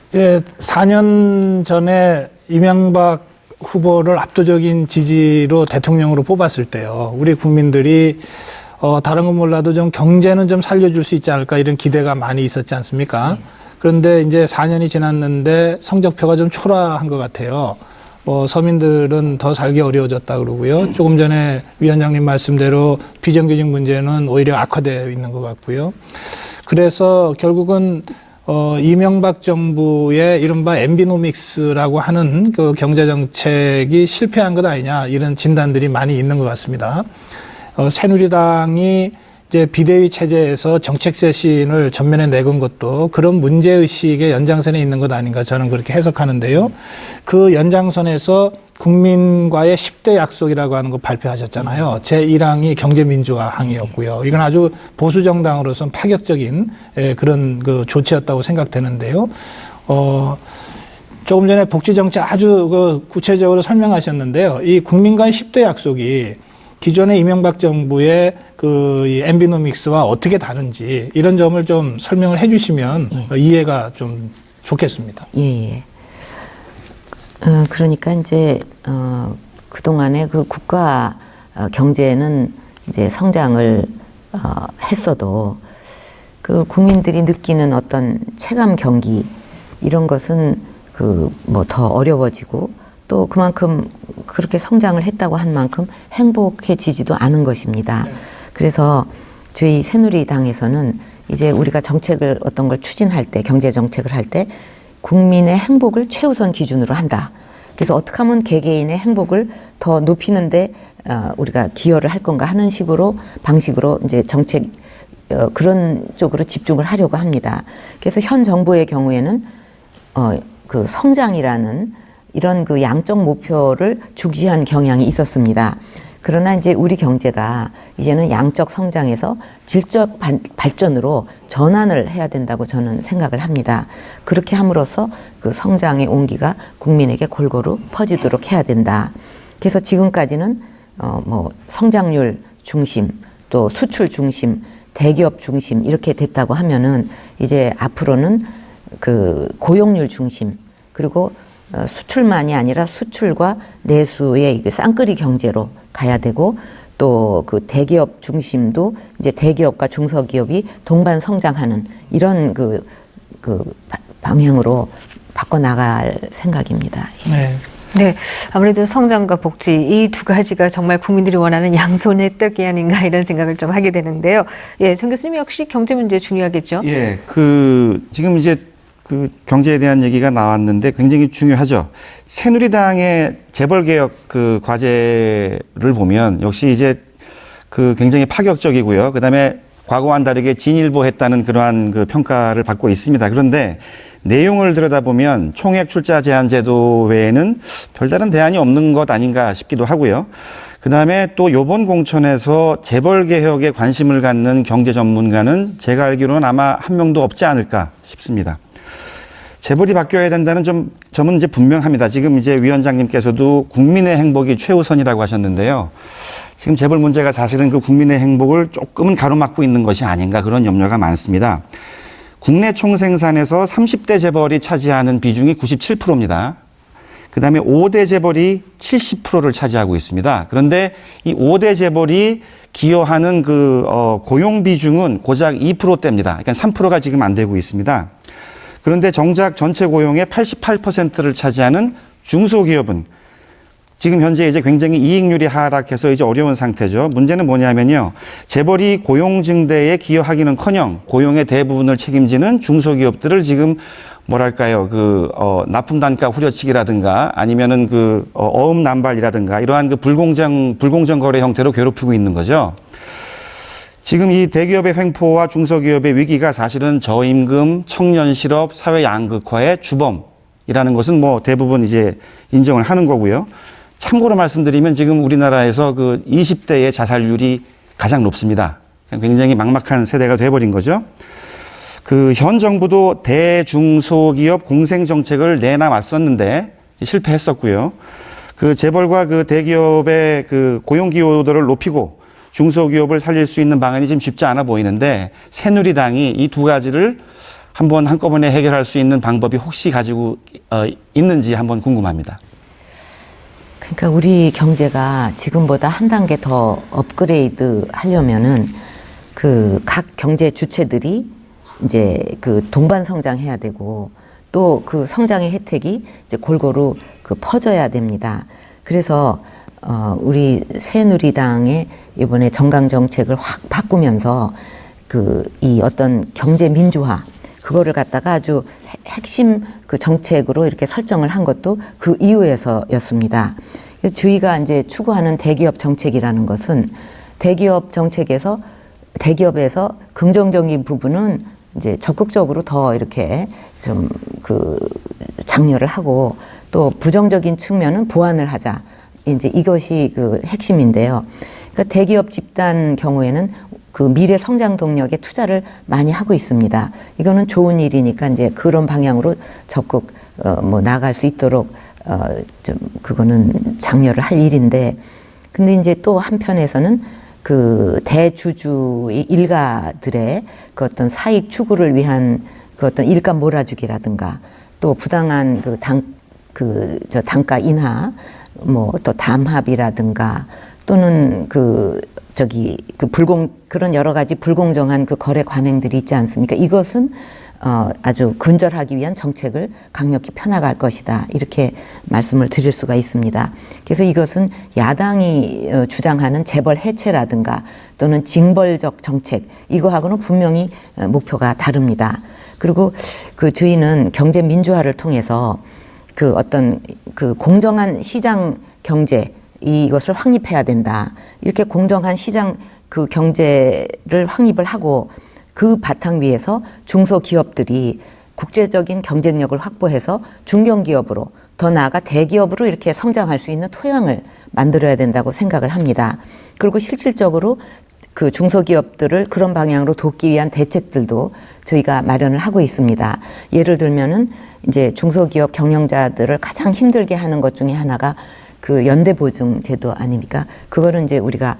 이제 4년 전에 이명박 후보를 압도적인 지지로 대통령으로 뽑았을 때요, 우리 국민들이 다른 건 몰라도 좀 경제는 좀 살려줄 수 있지 않을까 이런 기대가 많이 있었지 않습니까? 그런데 이제 4년이 지났는데 성적표가 좀 초라한 것 같아요. 서민들은 더 살기 어려워졌다 그러고요. 조금 전에 위원장님 말씀대로 비정규직 문제는 오히려 악화되어 있는 것 같고요. 그래서 결국은 이명박 정부의 이른바 엠비노믹스라고 하는 경제정책이 실패한 것 아니냐, 이런 진단들이 많이 있는 것 같습니다. 새누리당이 이제 비대위 체제에서 정책 쇄신을 전면에 내건 것도 그런 문제의식의 연장선에 있는 것 아닌가, 저는 그렇게 해석하는데요. 그 연장선에서 국민과의 10대 약속이라고 하는 거 발표하셨잖아요. 제1항이 경제민주화항이었고요. 이건 아주 보수정당으로서는 파격적인 그런 조치였다고 생각되는데요. 조금 전에 복지정책 아주 구체적으로 설명하셨는데요. 이 국민과의 10대 약속이 기존의 이명박 정부의 이 엠비노믹스와 어떻게 다른지 이런 점을 좀 설명을 해 주시면 이해가 좀 좋겠습니다. 예. 그러니까 이제 그동안에 국가 경제는 이제 성장을 했어도 국민들이 느끼는 어떤 체감 경기 이런 것은 더 어려워지고, 또 그만큼 그렇게 성장을 했다고 한 만큼 행복해지지도 않은 것입니다. 그래서 저희 새누리당에서는 이제 우리가 정책을 어떤 걸 추진할 때, 경제 정책을 할 때 국민의 행복을 최우선 기준으로 한다. 그래서 어떻게 하면 개개인의 행복을 더 높이는데 우리가 기여를 할 건가 하는 방식으로 이제 정책 그런 쪽으로 집중을 하려고 합니다. 그래서 현 정부의 경우에는 성장이라는 이런 양적 목표를 중시한 경향이 있었습니다. 그러나 이제 우리 경제가 이제는 양적 성장에서 질적 발전으로 전환을 해야 된다고 저는 생각을 합니다. 그렇게 함으로써 성장의 온기가 국민에게 골고루 퍼지도록 해야 된다. 그래서 지금까지는 성장률 중심, 또 수출 중심, 대기업 중심 이렇게 됐다고 하면은 이제 앞으로는 고용률 중심, 그리고 수출만이 아니라 수출과 내수의 쌍끌이 경제로 가야 되고, 또 대기업 중심도 이제 대기업과 중소기업이 동반 성장하는 이런 방향으로 바꿔나갈 생각입니다. 네. 네, 아무래도 성장과 복지 이 두 가지가 정말 국민들이 원하는 양손의 떡이 아닌가 이런 생각을 좀 하게 되는데요. 예, 정 교수님 역시 경제 문제 중요하겠죠? 예, 지금 이제 그 경제에 대한 얘기가 나왔는데 굉장히 중요하죠. 새누리당의 재벌개혁 그 과제를 보면 역시 이제 그 굉장히 파격적이고요. 그다음에 과거와는 다르게 진일보했다는 그러한 그 평가를 받고 있습니다. 그런데 내용을 들여다보면 총액 출자 제한 제도 외에는 별다른 대안이 없는 것 아닌가 싶기도 하고요. 그다음에 또 요번 공천에서 재벌 개혁에 관심을 갖는 경제 전문가는 제가 알기로는 아마 한 명도 없지 않을까 싶습니다. 재벌이 바뀌어야 된다는 점은 이제 분명합니다. 지금 이제 위원장님께서도 국민의 행복이 최우선이라고 하셨는데요. 지금 재벌 문제가 사실은 그 국민의 행복을 조금은 가로막고 있는 것이 아닌가 그런 염려가 많습니다. 국내 총생산에서 30대 재벌이 차지하는 비중이 97%입니다. 그다음에 5대 재벌이 70%를 차지하고 있습니다. 그런데 이 5대 재벌이 기여하는 고용 비중은 고작 2%대입니다. 그러니까 3%가 지금 안 되고 있습니다. 그런데 정작 전체 고용의 88%를 차지하는 중소기업은 지금 현재 이제 굉장히 이익률이 하락해서 이제 어려운 상태죠. 문제는 뭐냐면요. 재벌이 고용 증대에 기여하기는커녕 고용의 대부분을 책임지는 중소기업들을 지금 뭐랄까요. 납품 단가 후려치기라든가 아니면은 어음 남발이라든가 이러한 불공정 거래 형태로 괴롭히고 있는 거죠. 지금 이 대기업의 횡포와 중소기업의 위기가 사실은 저임금, 청년 실업, 사회 양극화의 주범이라는 것은 뭐 대부분 이제 인정을 하는 거고요. 참고로 말씀드리면 지금 우리나라에서 20대의 자살률이 가장 높습니다. 굉장히 막막한 세대가 돼버린 거죠. 현 정부도 대중소기업 공생정책을 내놔왔었는데 실패했었고요. 재벌과 대기업의 고용기여도를 높이고 중소기업을 살릴 수 있는 방안이 지금 쉽지 않아 보이는데 새누리당이 이 두 가지를 한번 한꺼번에 해결할 수 있는 방법이 혹시 가지고 있는지 한번 궁금합니다. 그러니까 우리 경제가 지금보다 한 단계 더 업그레이드 하려면은 각 경제 주체들이 이제 동반 성장해야 되고 또 성장의 혜택이 이제 골고루 퍼져야 됩니다. 그래서 우리 새누리당의 이번에 정강 정책을 확 바꾸면서 이 어떤 경제 민주화 그거를 갖다가 아주 핵심 정책으로 이렇게 설정을 한 것도 그 이유에서였습니다. 저희가 이제 추구하는 대기업 정책이라는 것은 대기업에서 긍정적인 부분은 이제 적극적으로 더 이렇게 좀 장려를 하고 또 부정적인 측면은 보완을 하자. 이제 이것이 핵심인데요. 그러니까 대기업 집단 경우에는 미래 성장 동력에 투자를 많이 하고 있습니다. 이거는 좋은 일이니까 이제 그런 방향으로 적극 나아갈 수 있도록 좀 그거는 장려를 할 일인데, 근데 이제 또 한편에서는 대주주의 일가들의 어떤 사익 추구를 위한 어떤 일감 몰아주기라든가 또 부당한 단가 인하 또 담합이라든가 또는 그런 여러 가지 불공정한 거래 관행들이 있지 않습니까? 이것은 아주 근절하기 위한 정책을 강력히 펴나갈 것이다. 이렇게 말씀을 드릴 수가 있습니다. 그래서 이것은 야당이 주장하는 재벌 해체라든가 또는 징벌적 정책, 이거하고는 분명히 목표가 다릅니다. 그리고 저희는 경제 민주화를 통해서 어떤 공정한 시장 경제, 이것을 확립해야 된다. 이렇게 공정한 시장 경제를 확립을 하고 그 바탕 위에서 중소기업들이 국제적인 경쟁력을 확보해서 중견기업으로 더 나아가 대기업으로 이렇게 성장할 수 있는 토양을 만들어야 된다고 생각을 합니다. 그리고 실질적으로 중소기업들을 그런 방향으로 돕기 위한 대책들도 저희가 마련을 하고 있습니다. 예를 들면은 이제 중소기업 경영자들을 가장 힘들게 하는 것 중에 하나가 연대보증 제도 아닙니까? 그거는 이제 우리가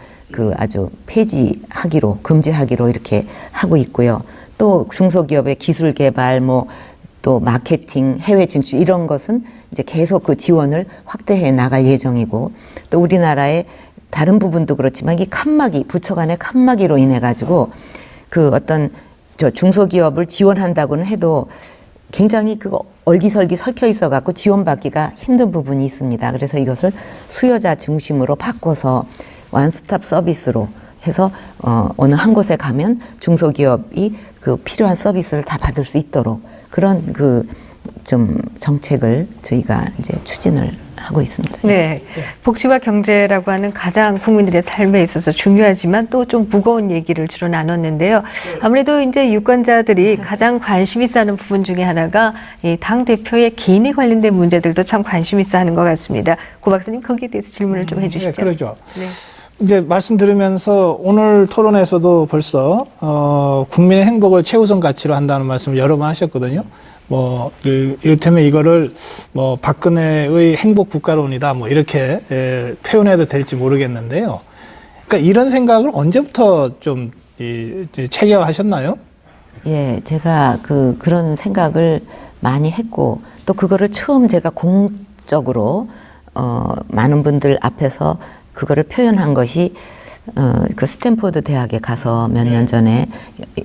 아주 폐지하기로, 금지하기로 이렇게 하고 있고요. 또 중소기업의 기술 개발, 또 마케팅, 해외 진출 이런 것은 이제 계속 지원을 확대해 나갈 예정이고, 또 우리나라의 다른 부분도 그렇지만 이 칸막이, 부처 간의 칸막이로 인해 가지고 어떤 중소기업을 지원한다고는 해도 굉장히 얼기설기 설켜 있어 갖고 지원받기가 힘든 부분이 있습니다. 그래서 이것을 수요자 중심으로 바꿔서 원스톱 서비스로 해서 어느 한 곳에 가면 중소기업이 필요한 서비스를 다 받을 수 있도록 그런 그 좀 정책을 저희가 이제 추진을 하고 있습니다. 네. 복지와 경제라고 하는 가장 국민들의 삶에 있어서 중요하지만 또 좀 무거운 얘기를 주로 나눴는데요. 아무래도 이제 유권자들이 가장 관심 있어 하는 부분 중에 하나가 이 당 대표의 개인에 관련된 문제들도 참 관심 있어 하는 것 같습니다. 고 박사님 거기에 대해서 질문을 좀 해주시죠. 네, 그러죠. 네. 이제 말씀 들으면서 오늘 토론에서도 벌써 국민의 행복을 최우선 가치로 한다는 말씀을 여러 번 하셨거든요. 뭐 이를테면 이거를 뭐 박근혜의 행복 국가론이다 뭐 이렇게 표현해도 될지 모르겠는데요. 그러니까 이런 생각을 언제부터 좀 체계화하셨나요? 예, 제가 그런 생각을 많이 했고 또 그거를 처음 제가 공적으로 많은 분들 앞에서 그거를 표현한 것이 그 스탠포드 대학에 가서 몇 년 전에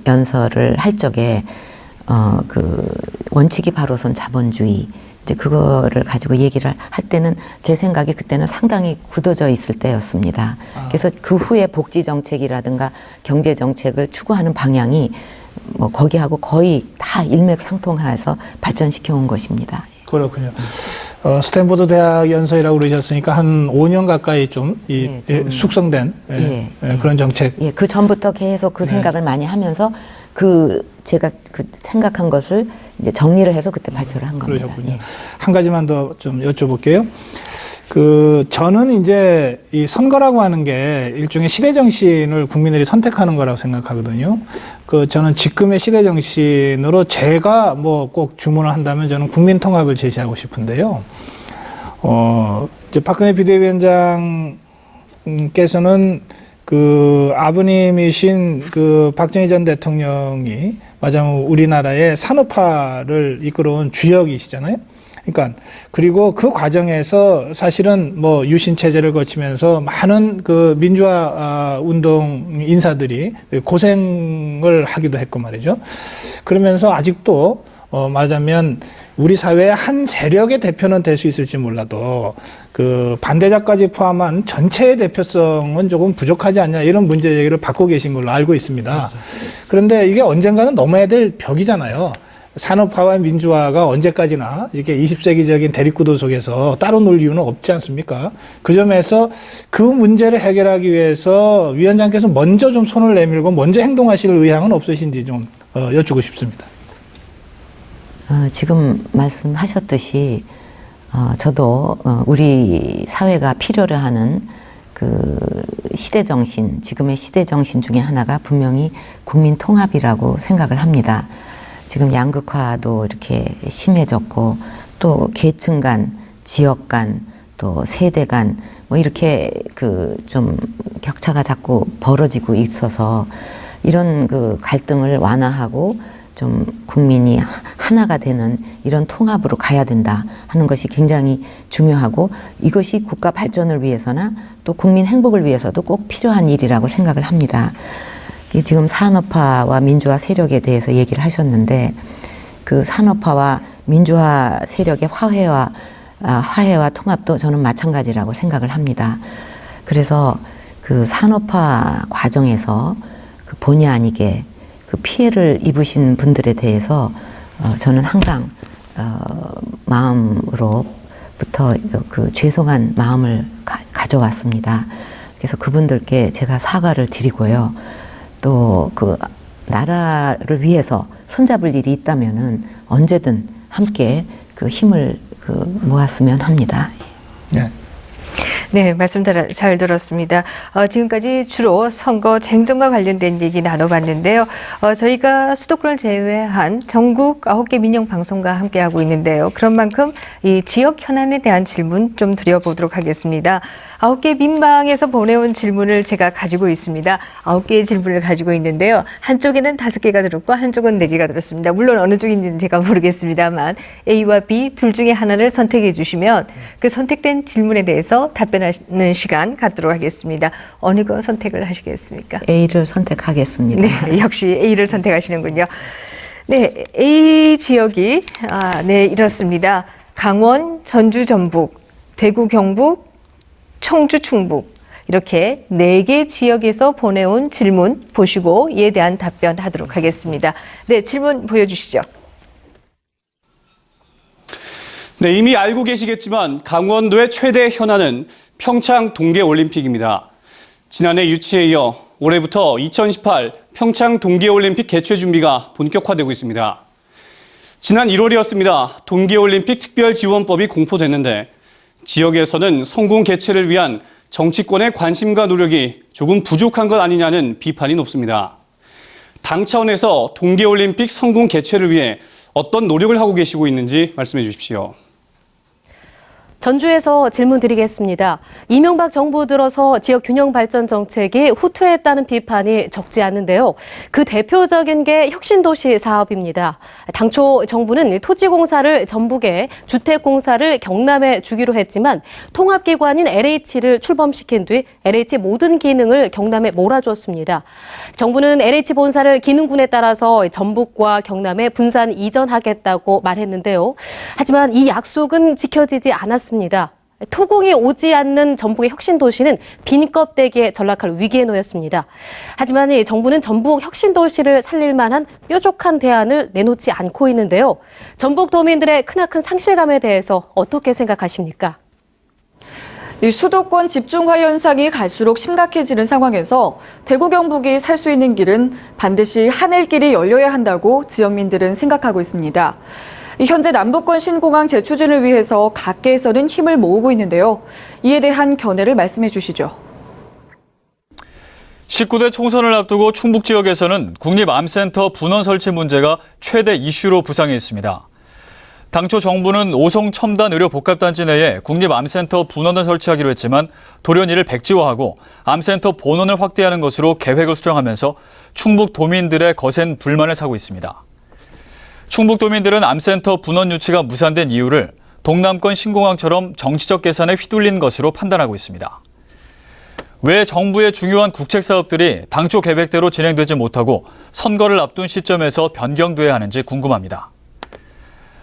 연설을 할 적에 그 원칙이 바로선 자본주의 이제 그거를 가지고 얘기를 할 때는 제 생각이 그때는 상당히 굳어져 있을 때였습니다. 그래서 그 후에 복지 정책이라든가 경제 정책을 추구하는 방향이 뭐 거기하고 거의 다 일맥상통해서 발전시켜 온 것입니다. 그렇군요. 스탠포드 대학 연설이라고 그러셨으니까 한 5년 가까이 좀 숙성된 그런 정책. 예, 그 전부터 계속 그 생각을 많이 하면서 제가 생각한 것을 이제 정리를 해서 그때 발표를 한 겁니다. 그러셨군요. 예. 한 가지만 더 좀 여쭤볼게요. 저는 이제 이 선거라고 하는 게 일종의 시대 정신을 국민들이 선택하는 거라고 생각하거든요. 저는 지금의 시대 정신으로 제가 뭐 꼭 주문을 한다면 저는 국민 통합을 제시하고 싶은데요. 이제 박근혜 비대위원장께서는 아버님이신 박정희 전 대통령이 맞아요. 우리나라의 산업화를 이끌어온 주역이시잖아요. 그러니까 그리고 그 과정에서 사실은 뭐 유신 체제를 거치면서 많은 민주화 운동 인사들이 고생을 하기도 했고 말이죠. 그러면서 아직도 말하자면 우리 사회의 한 세력의 대표는 될 수 있을지 몰라도 반대자까지 포함한 전체의 대표성은 조금 부족하지 않냐 이런 문제 제기를 받고 계신 걸로 알고 있습니다. 그런데 이게 언젠가는 넘어야 될 벽이잖아요. 산업화와 민주화가 언제까지나 이렇게 20세기적인 대립구도 속에서 따로 놀 이유는 없지 않습니까? 그 점에서 그 문제를 해결하기 위해서 위원장께서 먼저 좀 손을 내밀고 먼저 행동하실 의향은 없으신지 좀 여쭙고 싶습니다. 지금 말씀하셨듯이 저도 우리 사회가 필요로 하는 시대 정신, 지금의 시대 정신 중에 하나가 분명히 국민 통합이라고 생각을 합니다. 지금 양극화도 이렇게 심해졌고 또 계층 간, 지역 간, 또 세대 간 뭐 이렇게 좀 격차가 자꾸 벌어지고 있어서 이런 갈등을 완화하고 좀 국민이 하나가 되는 이런 통합으로 가야 된다 하는 것이 굉장히 중요하고 이것이 국가 발전을 위해서나 또 국민 행복을 위해서도 꼭 필요한 일이라고 생각을 합니다. 지금 산업화와 민주화 세력에 대해서 얘기를 하셨는데 그 산업화와 민주화 세력의 화해와 통합도 저는 마찬가지라고 생각을 합니다. 그래서 산업화 과정에서 본의 아니게 피해를 입으신 분들에 대해서 저는 항상 마음으로부터 죄송한 마음을 가져왔습니다. 그래서 그분들께 제가 사과를 드리고요. 또 나라를 위해서 손잡을 일이 있다면은 언제든 함께 힘을 모았으면 합니다. 네. 네, 말씀 잘 들었습니다. 지금까지 주로 선거 쟁점과 관련된 얘기 나눠봤는데요. 저희가 수도권을 제외한 전국 9개 민영 방송과 함께하고 있는데요. 그런 만큼 이 지역 현안에 대한 질문 좀 드려보도록 하겠습니다. 9개 민방에서 보내온 질문을 제가 가지고 있습니다. 9개의 질문을 가지고 있는데요. 한쪽에는 5개가 들었고 한쪽은 4개가 들었습니다. 물론 어느 쪽인지는 제가 모르겠습니다만 A와 B 둘 중에 하나를 선택해 주시면 그 선택된 질문에 대해서 답변하는 시간 갖도록 하겠습니다. 어느 거 선택을 하시겠습니까? A를 선택하겠습니다. 네, 역시 A를 선택하시는군요. 네, A 지역이 네, 이렇습니다. 강원, 전주, 전북, 대구, 경북, 청주, 충북 이렇게 4개 지역에서 보내온 질문 보시고 이에 대한 답변하도록 하겠습니다. 네, 질문 보여주시죠. 네, 이미 알고 계시겠지만 강원도의 최대 현안은 평창 동계올림픽입니다. 지난해 유치에 이어 올해부터 2018 평창 동계올림픽 개최 준비가 본격화되고 있습니다. 지난 1월이었습니다. 동계올림픽 특별지원법이 공포됐는데 지역에서는 성공 개최를 위한 정치권의 관심과 노력이 조금 부족한 것 아니냐는 비판이 높습니다. 당 차원에서 동계올림픽 성공 개최를 위해 어떤 노력을 하고 계시고 있는지 말씀해 주십시오. 전주에서 질문 드리겠습니다. 이명박 정부 들어서 지역 균형 발전 정책이 후퇴했다는 비판이 적지 않는데요. 그 대표적인 게 혁신도시 사업입니다. 당초 정부는 토지공사를 전북에, 주택공사를 경남에 주기로 했지만 통합기관인 LH를 출범시킨 뒤 LH 모든 기능을 경남에 몰아줬습니다. 정부는 LH 본사를 기능군에 따라서 전북과 경남에 분산 이전하겠다고 말했는데요. 하지만 이 약속은 지켜지지 않았습니다. 토공이 오지 않는 전북의 혁신도시는 빈 껍데기에 전락할 위기에 놓였습니다. 하지만 정부는 전북 혁신도시를 살릴 만한 뾰족한 대안을 내놓지 않고 있는데요. 전북도민들의 크나큰 상실감에 대해서 어떻게 생각하십니까? 이 수도권 집중화 현상이 갈수록 심각해지는 상황에서 대구 경북이 살 수 있는 길은 반드시 하늘길이 열려야 한다고 지역민들은 생각하고 있습니다. 현재 남북권 신공항 재추진을 위해서 각계에서는 힘을 모으고 있는데요. 이에 대한 견해를 말씀해 주시죠. 19대 총선을 앞두고 충북 지역에서는 국립암센터 분원 설치 문제가 최대 이슈로 부상해 있습니다. 당초 정부는 오송 첨단 의료 복합단지 내에 국립암센터 분원을 설치하기로 했지만 돌연 이를 백지화하고 암센터 본원을 확대하는 것으로 계획을 수정하면서 충북 도민들의 거센 불만을 사고 있습니다. 충북도민들은 암센터 분원 유치가 무산된 이유를 동남권 신공항처럼 정치적 계산에 휘둘린 것으로 판단하고 있습니다. 왜 정부의 중요한 국책 사업들이 당초 계획대로 진행되지 못하고 선거를 앞둔 시점에서 변경돼야 하는지 궁금합니다.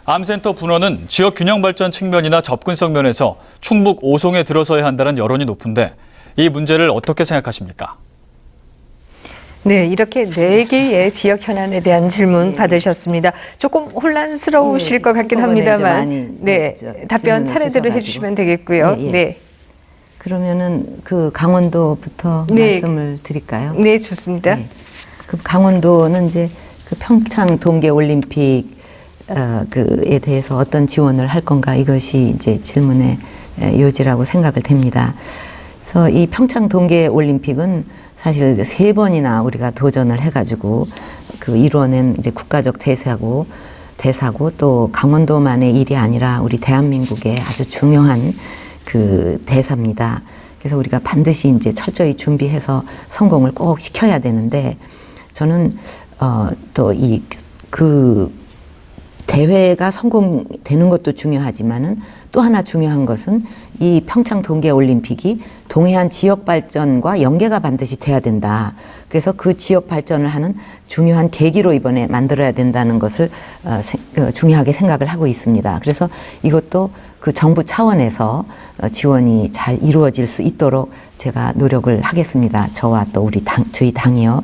암센터 분원은 지역 균형 발전 측면이나 접근성 면에서 충북 오송에 들어서야 한다는 여론이 높은데 이 문제를 어떻게 생각하십니까? 네, 이렇게 4개의 지역 현안에 대한 질문 받으셨습니다. 조금 혼란스러우실 것 같긴 합니다만, 네, 답변 차례대로 해주시면 되겠고요. 네. 그러면은 그 강원도부터 말씀을 드릴까요? 네, 좋습니다. 네. 그 강원도는 이제 그 평창 동계올림픽 그에 대해서 어떤 지원을 할 건가 이것이 이제 질문의 요지라고 생각을 됩니다. 그래서 이 평창 동계올림픽은 사실 3번이나 우리가 도전을 해가지고 그 이루어낸 이제 국가적 대사고 또 강원도만의 일이 아니라 우리 대한민국의 아주 중요한 그 대사입니다. 그래서 우리가 반드시 이제 철저히 준비해서 성공을 꼭 시켜야 되는데 저는 또 그 대회가 성공되는 것도 중요하지만은 또 하나 중요한 것은 이 평창 동계올림픽이 동해안 지역 발전과 연계가 반드시 돼야 된다. 그래서 그 지역 발전을 하는 중요한 계기로 이번에 만들어야 된다는 것을 중요하게 생각을 하고 있습니다. 그래서 이것도 그 정부 차원에서 지원이 잘 이루어질 수 있도록 제가 노력을 하겠습니다. 저와 또 저희 당이요.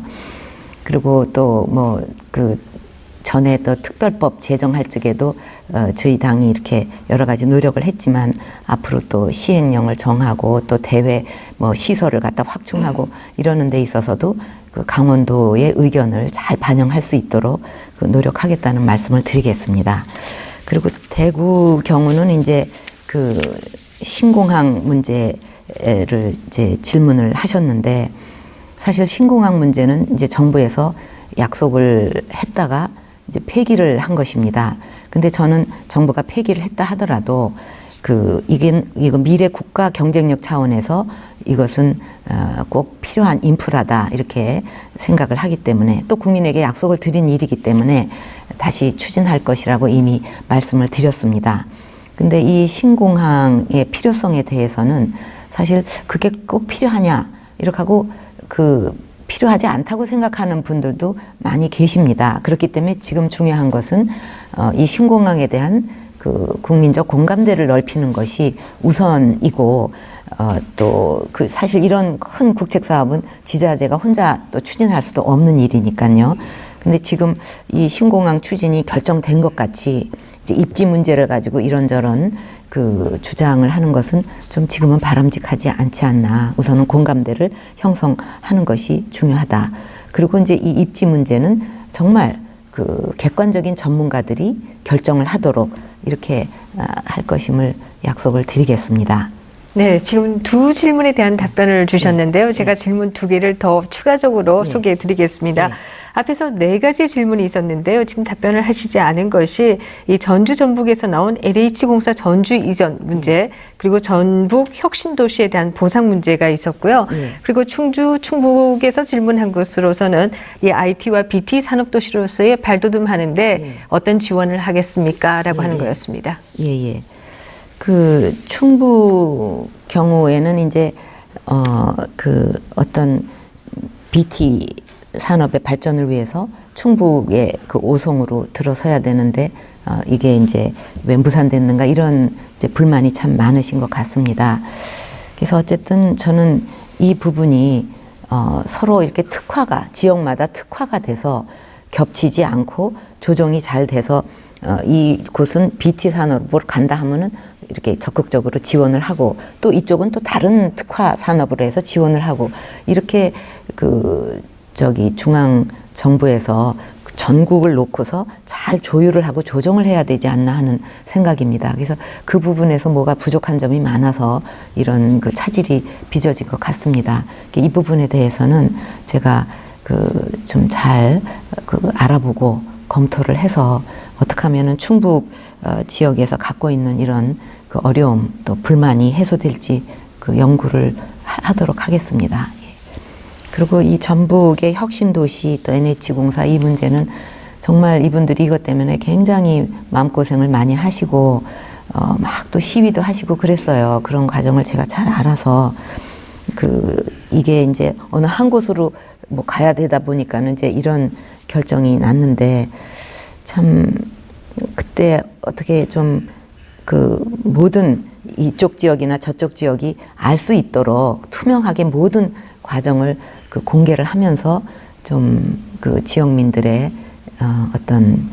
그리고 또 전에 또 특별법 제정할 적에도 저희 당이 이렇게 여러 가지 노력을 했지만 앞으로 또 시행령을 정하고 또 대회 시설을 갖다 확충하고 이러는 데 있어서도 그 강원도의 의견을 잘 반영할 수 있도록 그 노력하겠다는 말씀을 드리겠습니다. 그리고 대구 경우는 이제 그 신공항 문제를 이제 질문을 하셨는데 사실 신공항 문제는 이제 정부에서 약속을 했다가 이제 폐기를 한 것입니다. 근데 저는 정부가 폐기를 했다 하더라도 이거 미래 국가 경쟁력 차원에서 이것은 꼭 필요한 인프라다 이렇게 생각을 하기 때문에 또 국민에게 약속을 드린 일이기 때문에 다시 추진할 것이라고 이미 말씀을 드렸습니다. 근데 이 신공항의 필요성에 대해서는 사실 그게 꼭 필요하냐 이렇게 하고 필요하지 않다고 생각하는 분들도 많이 계십니다. 그렇기 때문에 지금 중요한 것은 이 신공항에 대한 그 국민적 공감대를 넓히는 것이 우선이고 또 사실 이런 큰 국책 사업은 지자체가 혼자 또 추진할 수도 없는 일이니까요. 근데 지금 이 신공항 추진이 결정된 것 같이 이제 입지 문제를 가지고 이런저런 그 주장을 하는 것은 좀 지금은 바람직하지 않지 않나. 우선은 공감대를 형성하는 것이 중요하다. 그리고 이제 이 입지 문제는 정말 그 객관적인 전문가들이 결정을 하도록 이렇게 할 것임을 약속을 드리겠습니다. 네, 지금 두 질문에 대한 답변을 주셨는데요. 제가 질문 두 개를 더 추가적으로 소개해 드리겠습니다. 앞에서 4가지 질문이 있었는데요. 지금 답변을 하시지 않은 것이 이 전주 전북에서 나온 LH공사 전주 이전 문제, 그리고 전북 혁신도시에 대한 보상 문제가 있었고요. 그리고 충주, 충북에서 질문한 것으로서는 이 IT와 BT 산업도시로서의 발돋움하는데 어떤 지원을 하겠습니까? 라고 하는 거였습니다. 예. 그 충북 경우에는 이제 그 어떤 BT 산업의 발전을 위해서 충북의 그 오송으로 들어서야 되는데 이게 이제 왜 무산됐는가 이런 이제 불만이 참 많으신 것 같습니다. 그래서 어쨌든 저는 이 부분이 서로 이렇게 특화가 지역마다 특화가 돼서 겹치지 않고 조정이 잘 돼서 이곳은 BT 산업으로 간다 하면은 이렇게 적극적으로 지원을 하고 또 이쪽은 또 다른 특화 산업으로 해서 지원을 하고 이렇게 중앙 정부에서 전국을 놓고서 잘 조율을 하고 조정을 해야 되지 않나 하는 생각입니다. 그래서 그 부분에서 뭐가 부족한 점이 많아서 이런 그 차질이 빚어진 것 같습니다. 이 부분에 대해서는 제가 좀 잘 알아보고 검토를 해서 어떻게 하면은 충북 지역에서 갖고 있는 이런 그 어려움 또 불만이 해소될지 그 연구를 하도록 하겠습니다. 그리고 이 전북의 혁신도시 또 NH공사 이 문제는 정말 이분들이 이것 때문에 굉장히 마음고생을 많이 하시고 막 또 시위도 하시고 그랬어요. 그런 과정을 제가 잘 알아서 이게 이제 어느 한 곳으로 뭐 가야 되다 보니까는 이제 이런 결정이 났는데 참 그때 어떻게 좀 모든 이쪽 지역이나 저쪽 지역이 알 수 있도록 투명하게 모든 과정을 공개를 하면서 좀 지역민들의 어떤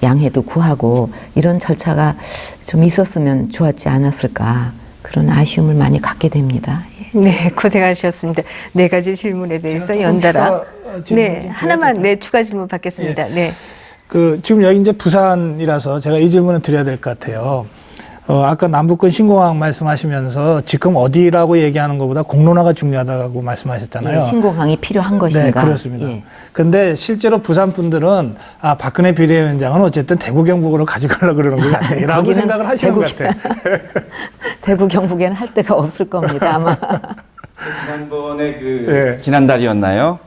양해도 구하고 이런 절차가 좀 있었으면 좋았지 않았을까 그런 아쉬움을 많이 갖게 됩니다. 네, 고생하셨습니다. 4가지 질문에 대해서 연달아 하나만 추가 질문 받겠습니다. 네. 지금 여기 이제 부산이라서 제가 이 질문을 드려야 될 것 같아요. 아까 남북권 신공항 말씀하시면서 지금 어디라고 얘기하는 것보다 공론화가 중요하다고 말씀하셨잖아요. 예, 신공항이 필요한 것인가. 네, 그렇습니다. 근데 실제로 부산 분들은 박근혜 비대위원장은 어쨌든 대구 경북으로 가져가려고 그러는 것 같아요라고 생각을 하시는 것 같아요. 대구 경북에는 할 데가 없을 겁니다, 아마. 지난번에 지난달이었나요?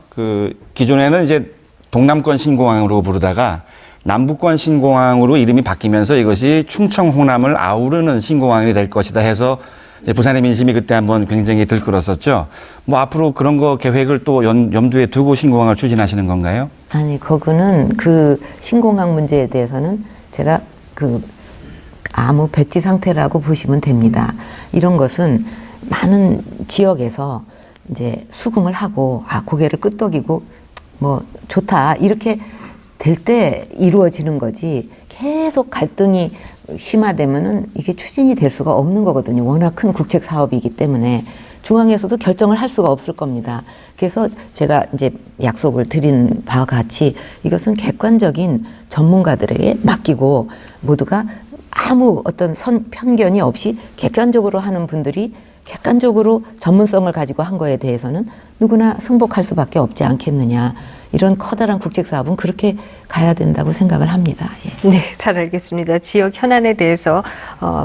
기존에는 이제 동남권 신공항으로 부르다가 남북권 신공항으로 이름이 바뀌면서 이것이 충청 호남을 아우르는 신공항이 될 것이다 해서 부산의 민심이 그때 한번 굉장히 들끓었었죠. 뭐 앞으로 그런 거 계획을 또 염두에 두고 신공항을 추진하시는 건가요? 아니, 그거는 신공항 문제에 대해서는 제가 아무 백지 상태라고 보시면 됩니다. 이런 것은 많은 지역에서 이제 수긍을 하고 고개를 끄덕이고 뭐 좋다 이렇게 될 때 이루어지는 거지 계속 갈등이 심화되면은 이게 추진이 될 수가 없는 거거든요. 워낙 큰 국책 사업이기 때문에 중앙에서도 결정을 할 수가 없을 겁니다. 그래서 제가 이제 약속을 드린 바와 같이 이것은 객관적인 전문가들에게 맡기고 모두가 아무 어떤 편견이 없이 객관적으로 하는 분들이 객관적으로 전문성을 가지고 한 거에 대해서는 누구나 승복할 수밖에 없지 않겠느냐. 이런 커다란 국책사업은 그렇게 가야 된다고 생각을 합니다. 예. 네, 잘 알겠습니다. 지역 현안에 대해서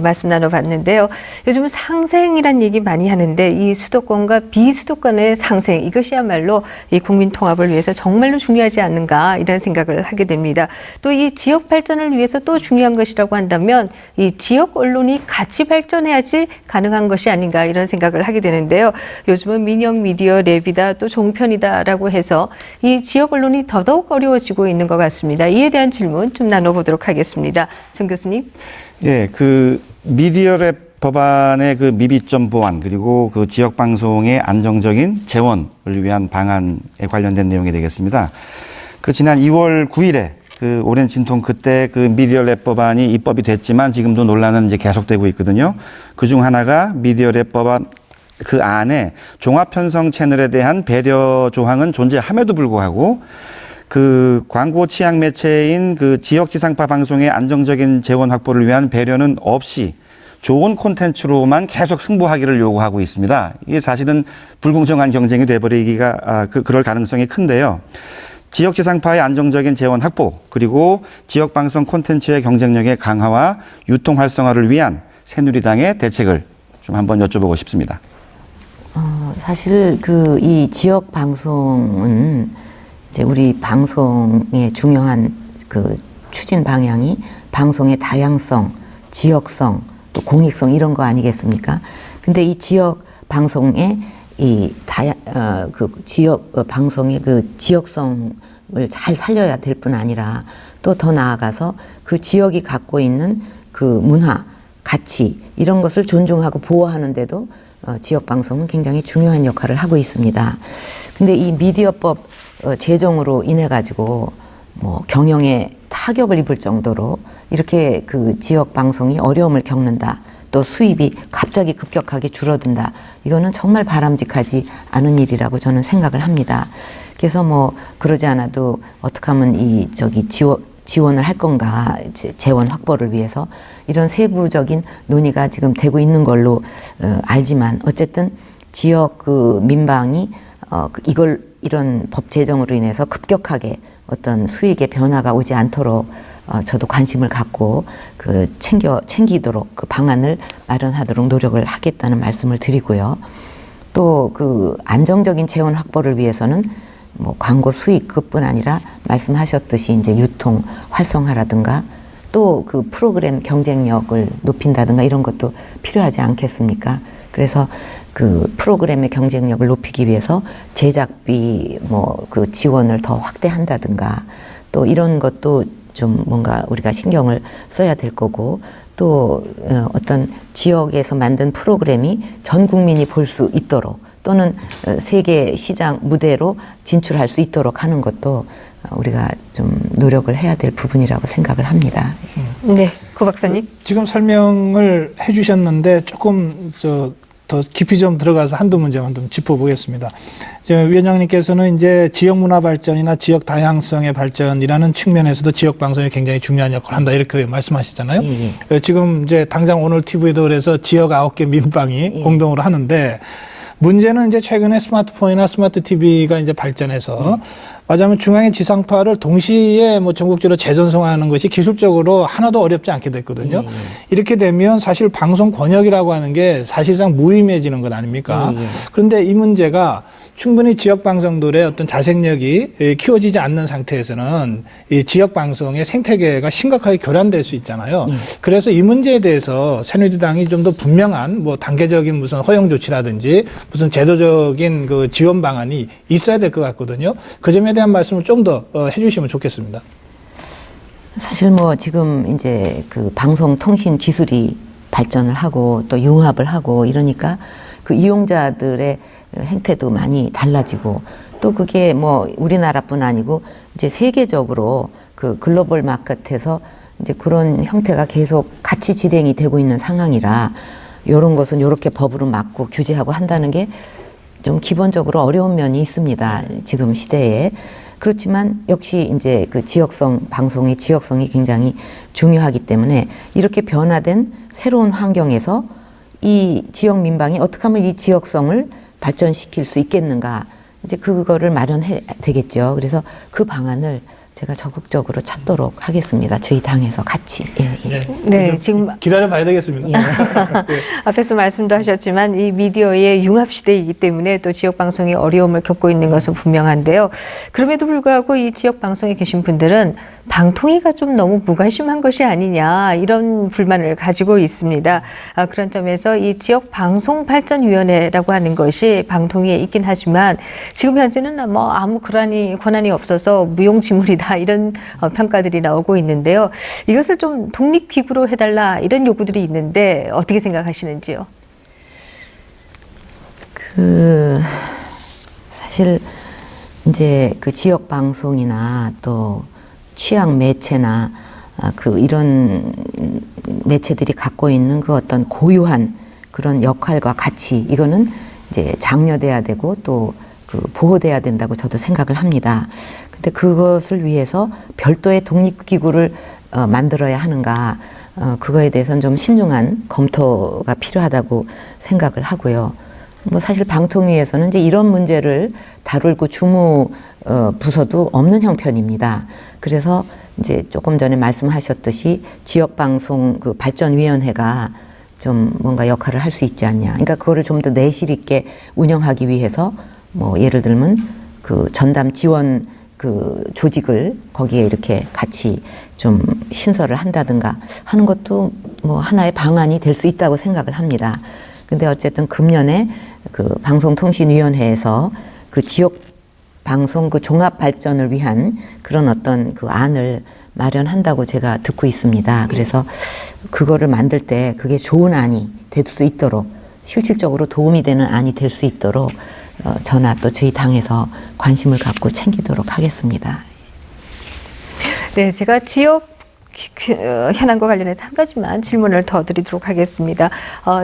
말씀 나눠봤는데요. 요즘은 상생이란 얘기 많이 하는데 이 수도권과 비수도권의 상생 이것이야말로 이 국민 통합을 위해서 정말로 중요하지 않는가 이런 생각을 하게 됩니다. 또 이 지역 발전을 위해서 또 중요한 것이라고 한다면 이 지역 언론이 같이 발전해야지 가능한 것이 아닌가 이런 생각을 하게 되는데요. 요즘은 민영 미디어 랩이다 또 종편이다라고 해서 이 지역 언론이 더더욱 어려워지고 있는 것 같습니다. 이에 대한 질문 좀 나눠보도록 하겠습니다. 정 교수님. 예, 미디어랩 법안의 미비점 보완 그리고 지역 방송의 안정적인 재원을 위한 방안에 관련된 내용이 되겠습니다. 지난 2월 9일에 그 오랜 진통 그때 그 미디어 랩 법안이 입법이 됐지만 지금도 논란은 이제 계속되고 있거든요. 그중 하나가 미디어 랩 법안 그 안에 종합 편성 채널에 대한 배려 조항은 존재함에도 불구하고 그 광고 취약 매체인 그 지역 지상파 방송의 안정적인 재원 확보를 위한 배려는 없이 좋은 콘텐츠로만 계속 승부하기를 요구하고 있습니다. 이게 사실은 불공정한 경쟁이 돼버리기가 그럴 가능성이 큰데요. 지역 지상파의 안정적인 재원 확보 그리고 지역 방송 콘텐츠의 경쟁력의 강화와 유통 활성화를 위한 새누리당의 대책을 좀 한번 여쭤보고 싶습니다. 사실 그 이 지역 방송은 이제 우리 방송의 중요한 그 추진 방향이 방송의 다양성, 지역성, 또 공익성 이런 거 아니겠습니까? 근데 이 지역 방송의 그 지역 방송의 그 지역성을 잘 살려야 될 뿐 아니라 또 더 나아가서 그 지역이 갖고 있는 그 문화, 가치 이런 것을 존중하고 보호하는데도 지역 방송은 굉장히 중요한 역할을 하고 있습니다. 근데 이 미디어법 제정으로 인해 가지고 뭐 경영에 타격을 입을 정도로 이렇게 그 지역 방송이 어려움을 겪는다. 또 수입이 갑자기 급격하게 줄어든다. 이거는 정말 바람직하지 않은 일이라고 저는 생각을 합니다. 그래서 뭐 그러지 않아도 어떻게 하면 지원을 할 건가, 재원 확보를 위해서 이런 세부적인 논의가 지금 되고 있는 걸로 알지만 어쨌든 지역 그 민방이 이런 법 제정으로 인해서 급격하게 어떤 수익의 변화가 오지 않도록 저도 관심을 갖고 그 챙기도록 그 방안을 마련하도록 노력을 하겠다는 말씀을 드리고요. 또 그 안정적인 재원 확보를 위해서는 뭐 광고 수익 그뿐 아니라 말씀하셨듯이 이제 유통 활성화라든가 또 그 프로그램 경쟁력을 높인다든가 이런 것도 필요하지 않겠습니까? 그래서 그 프로그램의 경쟁력을 높이기 위해서 제작비 뭐 그 지원을 더 확대한다든가 또 이런 것도 좀 뭔가 우리가 신경을 써야 될 거고 또 어떤 지역에서 만든 프로그램이 전 국민이 볼 수 있도록 또는 세계 시장 무대로 진출할 수 있도록 하는 것도 우리가 좀 노력을 해야 될 부분이라고 생각을 합니다. 네, 고 박사님. 지금 설명을 해주셨는데 조금 더 깊이 좀 들어가서 한두 문제만 좀 짚어보겠습니다. 위원장님께서는 이제 지역 문화 발전이나 지역 다양성의 발전이라는 측면에서도 지역 방송이 굉장히 중요한 역할을 한다 이렇게 말씀하시잖아요. 지금 이제 당장 오늘 TV도 그래서 지역 9개 민방이 공동으로 하는데 문제는 이제 최근에 스마트폰이나 스마트 TV가 이제 발전해서 말하자면 중앙의 지상파를 동시에 뭐 전국적으로 재전송하는 것이 기술적으로 하나도 어렵지 않게 됐거든요. 이렇게 되면 사실 방송 권역이라고 하는 게 사실상 무의미해지는 것 아닙니까? 그런데 이 문제가 충분히 지역 방송들의 어떤 자생력이 키워지지 않는 상태에서는 이 지역 방송의 생태계가 심각하게 교란될 수 있잖아요. 그래서 이 문제에 대해서 새누리당이 좀 더 분명한 뭐 단계적인 무슨 허용 조치라든지 무슨 제도적인 그 지원 방안이 있어야 될 것 같거든요. 그 점에 대한 말씀을 좀 더 해주시면 좋겠습니다. 사실 뭐 지금 이제 그 방송 통신 기술이 발전을 하고 또 융합을 하고 이러니까 그 이용자들의 행태도 많이 달라지고 또 그게 뭐 우리나라뿐 아니고 이제 세계적으로 그 글로벌 마켓에서 이제 그런 형태가 계속 같이 진행이 되고 있는 상황이라 이런 것은 이렇게 법으로 막고 규제하고 한다는 게 좀 기본적으로 어려운 면이 있습니다. 지금 시대에. 그렇지만 역시 이제 그 방송의 지역성이 굉장히 중요하기 때문에 이렇게 변화된 새로운 환경에서 이 지역 민방이 어떻게 하면 이 지역성을 발전시킬 수 있겠는가. 이제 그거를 마련해야 되겠죠. 그래서 그 방안을 제가 적극적으로 찾도록 하겠습니다. 저희 당에서 같이. 네, 지금 기다려봐야 되겠습니다. 앞에서 말씀도 하셨지만 이 미디어의 융합 시대이기 때문에 또 지역 방송이 어려움을 겪고 있는 것은 분명한데요. 그럼에도 불구하고 이 지역 방송에 계신 분들은 방통위가 좀 너무 무관심한 것이 아니냐 이런 불만을 가지고 있습니다. 그런 점에서 이 지역 방송 발전위원회라고 하는 것이 방통위에 있긴 하지만 지금 현재는 뭐 아무 권한이 없어서 무용지물이다 이런 평가들이 나오고 있는데요. 이것을 좀 독립기구로 해달라 이런 요구들이 있는데 어떻게 생각하시는지요? 사실 이제 그 지역 방송이나 또 취약 매체나 이런 매체들이 갖고 있는 그 어떤 고유한 그런 역할과 가치, 이거는 이제 장려돼야 되고 또 보호돼야 된다고 저도 생각을 합니다. 근데 그것을 위해서 별도의 독립기구를 만들어야 하는가, 그거에 대해서는 좀 신중한 검토가 필요하다고 생각을 하고요. 뭐 사실 방통위에서는 이제 이런 문제를 다룰 그 주무 부서도 없는 형편입니다. 그래서 이제 조금 전에 말씀하셨듯이 지역방송 발전위원회가 좀 뭔가 역할을 할 수 있지 않냐. 그러니까 그거를 좀 더 내실 있게 운영하기 위해서 뭐 예를 들면 전담 지원 조직을 거기에 이렇게 같이 좀 신설을 한다든가 하는 것도 뭐 하나의 방안이 될 수 있다고 생각을 합니다. 근데 어쨌든 금년에 방송통신위원회에서 지역 방송 종합 발전을 위한 그런 어떤 안을 마련한다고 제가 듣고 있습니다. 그래서 그거를 만들 때 그게 좋은 안이 될 수 있도록, 실질적으로 도움이 되는 안이 될 수 있도록 저나 또 저희 당에서 관심을 갖고 챙기도록 하겠습니다. 네, 제가 지역 현안과 관련해서 한 가지만 질문을 더 드리도록 하겠습니다.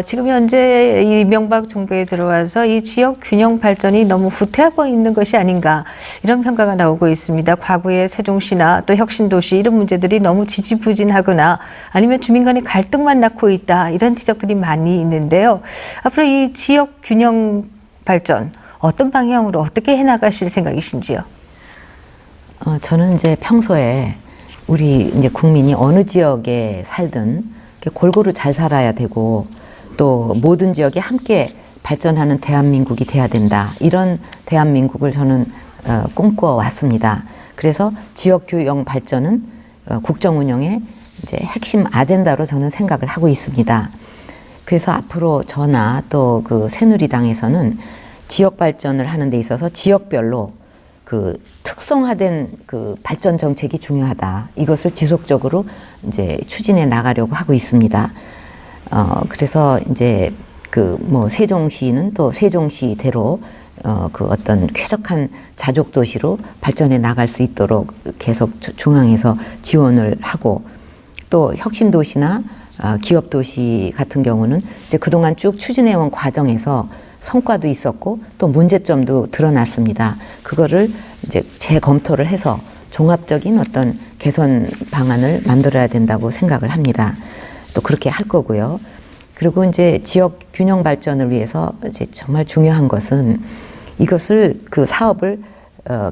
지금 현재 이명박 정부에 들어와서 이 지역 균형 발전이 너무 후퇴하고 있는 것이 아닌가, 이런 평가가 나오고 있습니다. 과거의 세종시나 또 혁신도시 이런 문제들이 너무 지지부진하거나 아니면 주민 간의 갈등만 낳고 있다, 이런 지적들이 많이 있는데요. 앞으로 이 지역 균형 발전 어떤 방향으로 어떻게 해나가실 생각이신지요? 저는 이제 평소에 우리 이제 국민이 어느 지역에 살든 골고루 잘 살아야 되고 또 모든 지역이 함께 발전하는 대한민국이 돼야 된다, 이런 대한민국을 저는 꿈꿔 왔습니다. 그래서 지역 균형 발전은 국정 운영의 이제 핵심 아젠다로 저는 생각을 하고 있습니다. 그래서 앞으로 저나 또 새누리당에서는 지역 발전을 하는 데 있어서 지역별로 특성화된 발전 정책이 중요하다, 이것을 지속적으로 이제 추진해 나가려고 하고 있습니다. 그래서 이제 세종시는 또 세종시대로 어떤 쾌적한 자족 도시로 발전해 나갈 수 있도록 계속 중앙에서 지원을 하고, 또 혁신 도시나 기업 도시 같은 경우는 이제 그동안 쭉 추진해온 과정에서 성과도 있었고 또 문제점도 드러났습니다. 그거를 이제 재검토를 해서 종합적인 어떤 개선 방안을 만들어야 된다고 생각을 합니다. 또 그렇게 할 거고요. 그리고 이제 지역 균형 발전을 위해서 이제 정말 중요한 것은 이것을 사업을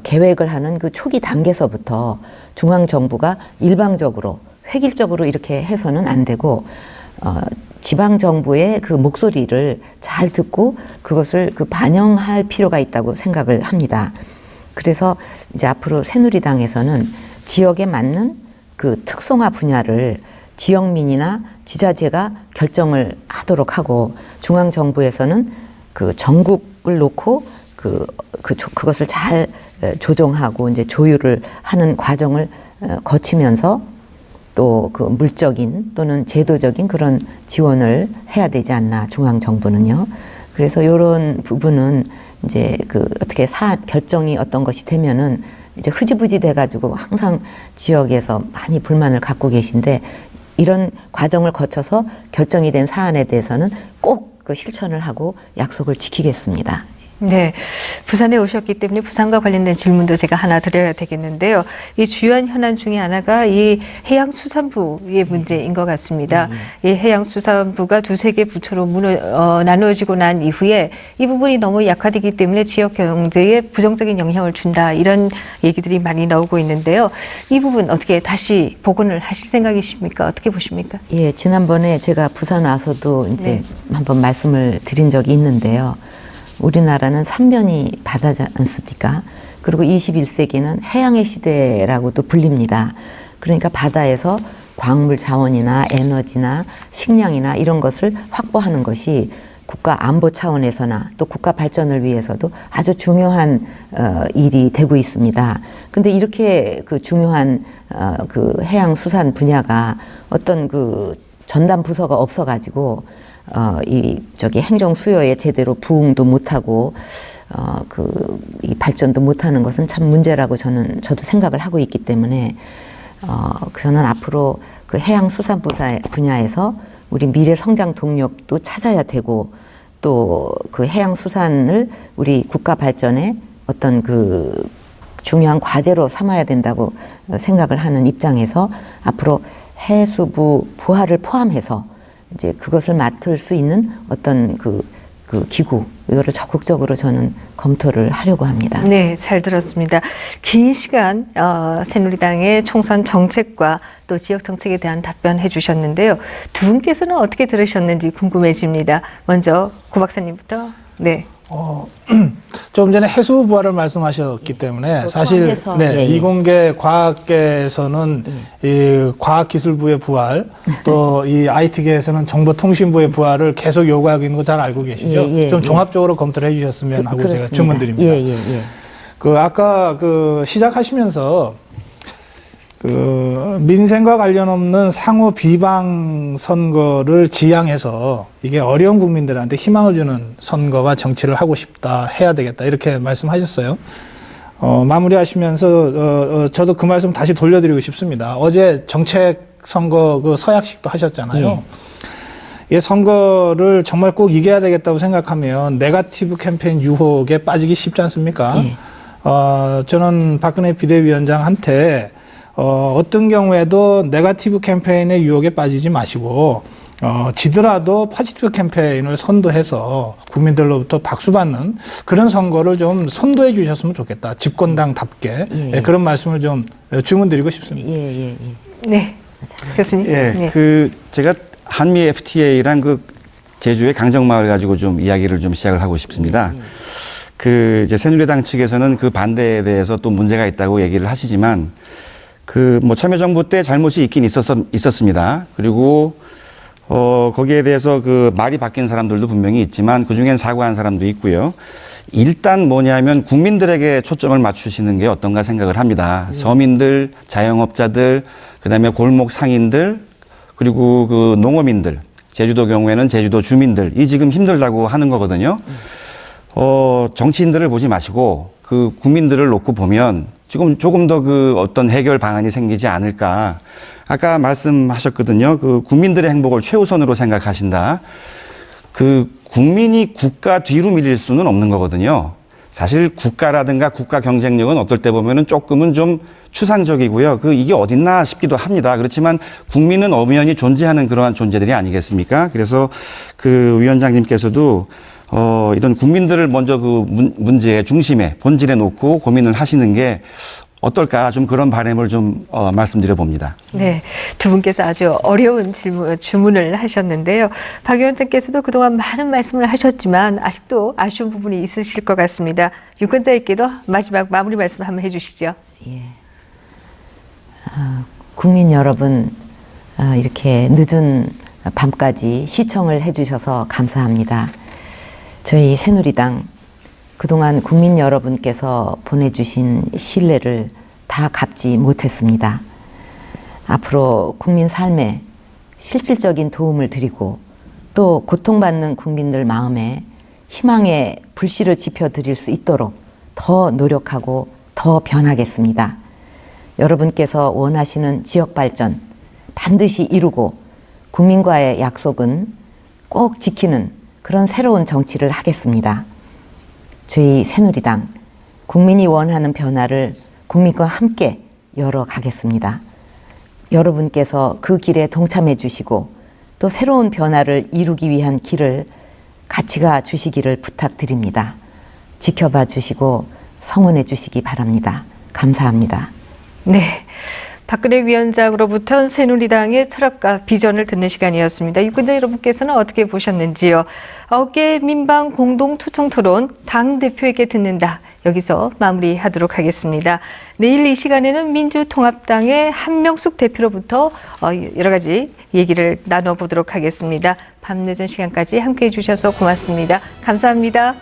계획을 하는 초기 단계서부터 중앙 정부가 일방적으로 획일적으로 이렇게 해서는 안 되고 지방 정부의 목소리를 잘 듣고 그것을 반영할 필요가 있다고 생각을 합니다. 그래서 이제 앞으로 새누리당에서는 지역에 맞는 특성화 분야를 지역민이나 지자체가 결정을 하도록 하고, 중앙 정부에서는 전국을 놓고 그것을 잘 조정하고 이제 조율을 하는 과정을 거치면서 또 물적인 또는 제도적인 그런 지원을 해야 되지 않나, 중앙 정부는요. 그래서 이런 부분은 이제 어떻게 결정이 어떤 것이 되면은 이제 흐지부지 돼가지고 항상 지역에서 많이 불만을 갖고 계신데, 이런 과정을 거쳐서 결정이 된 사안에 대해서는 꼭 실천을 하고 약속을 지키겠습니다. 네, 부산에 오셨기 때문에 부산과 관련된 질문도 제가 하나 드려야 되겠는데요. 이 주요한 현안 중에 하나가 이 해양수산부의 문제인 것 같습니다. 이 해양수산부가 두세 개 부처로 나누어지고 난 이후에 이 부분이 너무 약화되기 때문에 지역 경제에 부정적인 영향을 준다, 이런 얘기들이 많이 나오고 있는데요. 이 부분 어떻게 다시 복원을 하실 생각이십니까? 어떻게 보십니까? 예, 지난번에 제가 부산 와서도 이제 한번 말씀을 드린 적이 있는데요. 우리나라는 삼면이 바다지 않습니까? 그리고 21세기는 해양의 시대라고도 불립니다. 그러니까 바다에서 광물 자원이나 에너지나 식량이나 이런 것을 확보하는 것이 국가 안보 차원에서나 또 국가 발전을 위해서도 아주 중요한 일이 되고 있습니다. 근데 이렇게 중요한 해양 수산 분야가 어떤 전담 부서가 없어가지고 행정 수요에 제대로 부응도 못하고 이 발전도 못하는 것은 참 문제라고 저도 생각을 하고 있기 때문에 저는 앞으로 그 해양수산 분야에서 우리 미래 성장 동력도 찾아야 되고 또 그 해양수산을 우리 국가 발전에 어떤 그 중요한 과제로 삼아야 된다고 생각을 하는 입장에서 앞으로 해수부 부하를 포함해서 이제 그것을 맡을 수 있는 어떤 그 기구 이거를 적극적으로 저는 검토를 하려고 합니다. 네, 잘 들었습니다. 긴 시간 새누리당의 총선 정책과 또 지역 정책에 대한 답변해 주셨는데요. 두 분께서는 어떻게 들으셨는지 궁금해집니다. 먼저 고 박사님부터. 네. 조금 전에 해수 부활을 말씀하셨기 때문에 사실 포함해서. 네, 예. 이공계 과학계에서는 이 과학기술부의 부활 또 이 IT계에서는 정보통신부의 부활을 계속 요구하고 있는 거 잘 알고 계시죠? 예, 예, 좀 예. 종합적으로 검토를 해주셨으면 하고 그렇습니다. 제가 주문드립니다. 예. 그 아까 그 시작하시면서 그 민생과 관련 없는 상호 비방 선거를 지향해서 이게 어려운 국민들한테 희망을 주는 선거와 정치를 하고 싶다, 해야 되겠다 이렇게 말씀하셨어요. 마무리하시면서 저도 그 말씀 다시 돌려드리고 싶습니다. 어제 정책 선거 그 서약식도 하셨잖아요. 이 선거를 정말 꼭 이겨야 되겠다고 생각하면 네거티브 캠페인 유혹에 빠지기 쉽지 않습니까? 저는 박근혜 비대위원장한테 어떤 경우에도 네거티브 캠페인의 유혹에 빠지지 마시고 지더라도 포지티브 캠페인을 선도해서 국민들로부터 박수받는 그런 선거를 좀 선도해 주셨으면 좋겠다. 집권당답게 예, 그런 말씀을 좀 주문드리고 싶습니다. 네. 교수님. 예, 네. 그 제가 한미 FTA랑 그 제주의 강정마을 가지고 좀 이야기를 좀 시작을 하고 싶습니다. 그 이제 새누리당 측에서는 그 반대에 대해서 또 문제가 있다고 얘기를 하시지만 그 뭐 참여정부 때 잘못이 있긴 있었습니다. 그리고 거기에 대해서 그 말이 바뀐 사람들도 분명히 있지만 그 중엔 사과한 사람도 있고요. 일단 뭐냐면 국민들에게 초점을 맞추시는 게 어떤가 생각을 합니다. 서민들, 자영업자들, 그다음에 골목 상인들, 그리고 그 농어민들, 제주도 경우에는 제주도 주민들, 이 지금 힘들다고 하는 거거든요. 정치인들을 보지 마시고 그 국민들을 놓고 보면 지금 조금 더 그 어떤 해결 방안이 생기지 않을까. 아까 말씀하셨거든요. 그 국민들의 행복을 최우선으로 생각하신다. 그 국민이 국가 뒤로 밀릴 수는 없는 거거든요. 사실 국가라든가 국가 경쟁력은 어떨 때 보면은 조금은 좀 추상적이고요. 이게 어딨나 싶기도 합니다. 그렇지만 국민은 엄연히 존재하는 그러한 존재들이 아니겠습니까? 그래서 그 위원장님께서도 이런 국민들을 먼저 그 문제의 중심에 본질에 놓고 고민을 하시는 게 어떨까 좀 그런 바람을 좀 말씀드려 봅니다. 네, 두 분께서 아주 어려운 주문을 하셨는데요. 박 위원장께서도 그동안 많은 말씀을 하셨지만 아직도 아쉬운 부분이 있으실 것 같습니다. 유권자에게도 마지막 마무리 말씀 한번 해주시죠. 국민 여러분 이렇게 늦은 밤까지 시청을 해주셔서 감사합니다. 저희 새누리당 그동안 국민 여러분께서 보내주신 신뢰를 다 갚지 못했습니다. 앞으로 국민 삶에 실질적인 도움을 드리고 또 고통받는 국민들 마음에 희망의 불씨를 지펴드릴 수 있도록 더 노력하고 더 변하겠습니다. 여러분께서 원하시는 지역 발전 반드시 이루고 국민과의 약속은 꼭 지키는 그런 새로운 정치를 하겠습니다. 저희 새누리당 국민이 원하는 변화를 국민과 함께 열어가겠습니다. 여러분께서 그 길에 동참해 주시고 또 새로운 변화를 이루기 위한 길을 같이 가 주시기를 부탁드립니다. 지켜봐 주시고 성원해 주시기 바랍니다. 감사합니다. 네. 박근혜 위원장으로부터 새누리당의 철학과 비전을 듣는 시간이었습니다. 유권자 여러분께서는 어떻게 보셨는지요? 9개 민방 공동 초청 토론 당대표에게 듣는다. 여기서 마무리하도록 하겠습니다. 내일 이 시간에는 민주통합당의 한명숙 대표로부터 여러 가지 얘기를 나눠보도록 하겠습니다. 밤늦은 시간까지 함께해 주셔서 고맙습니다. 감사합니다.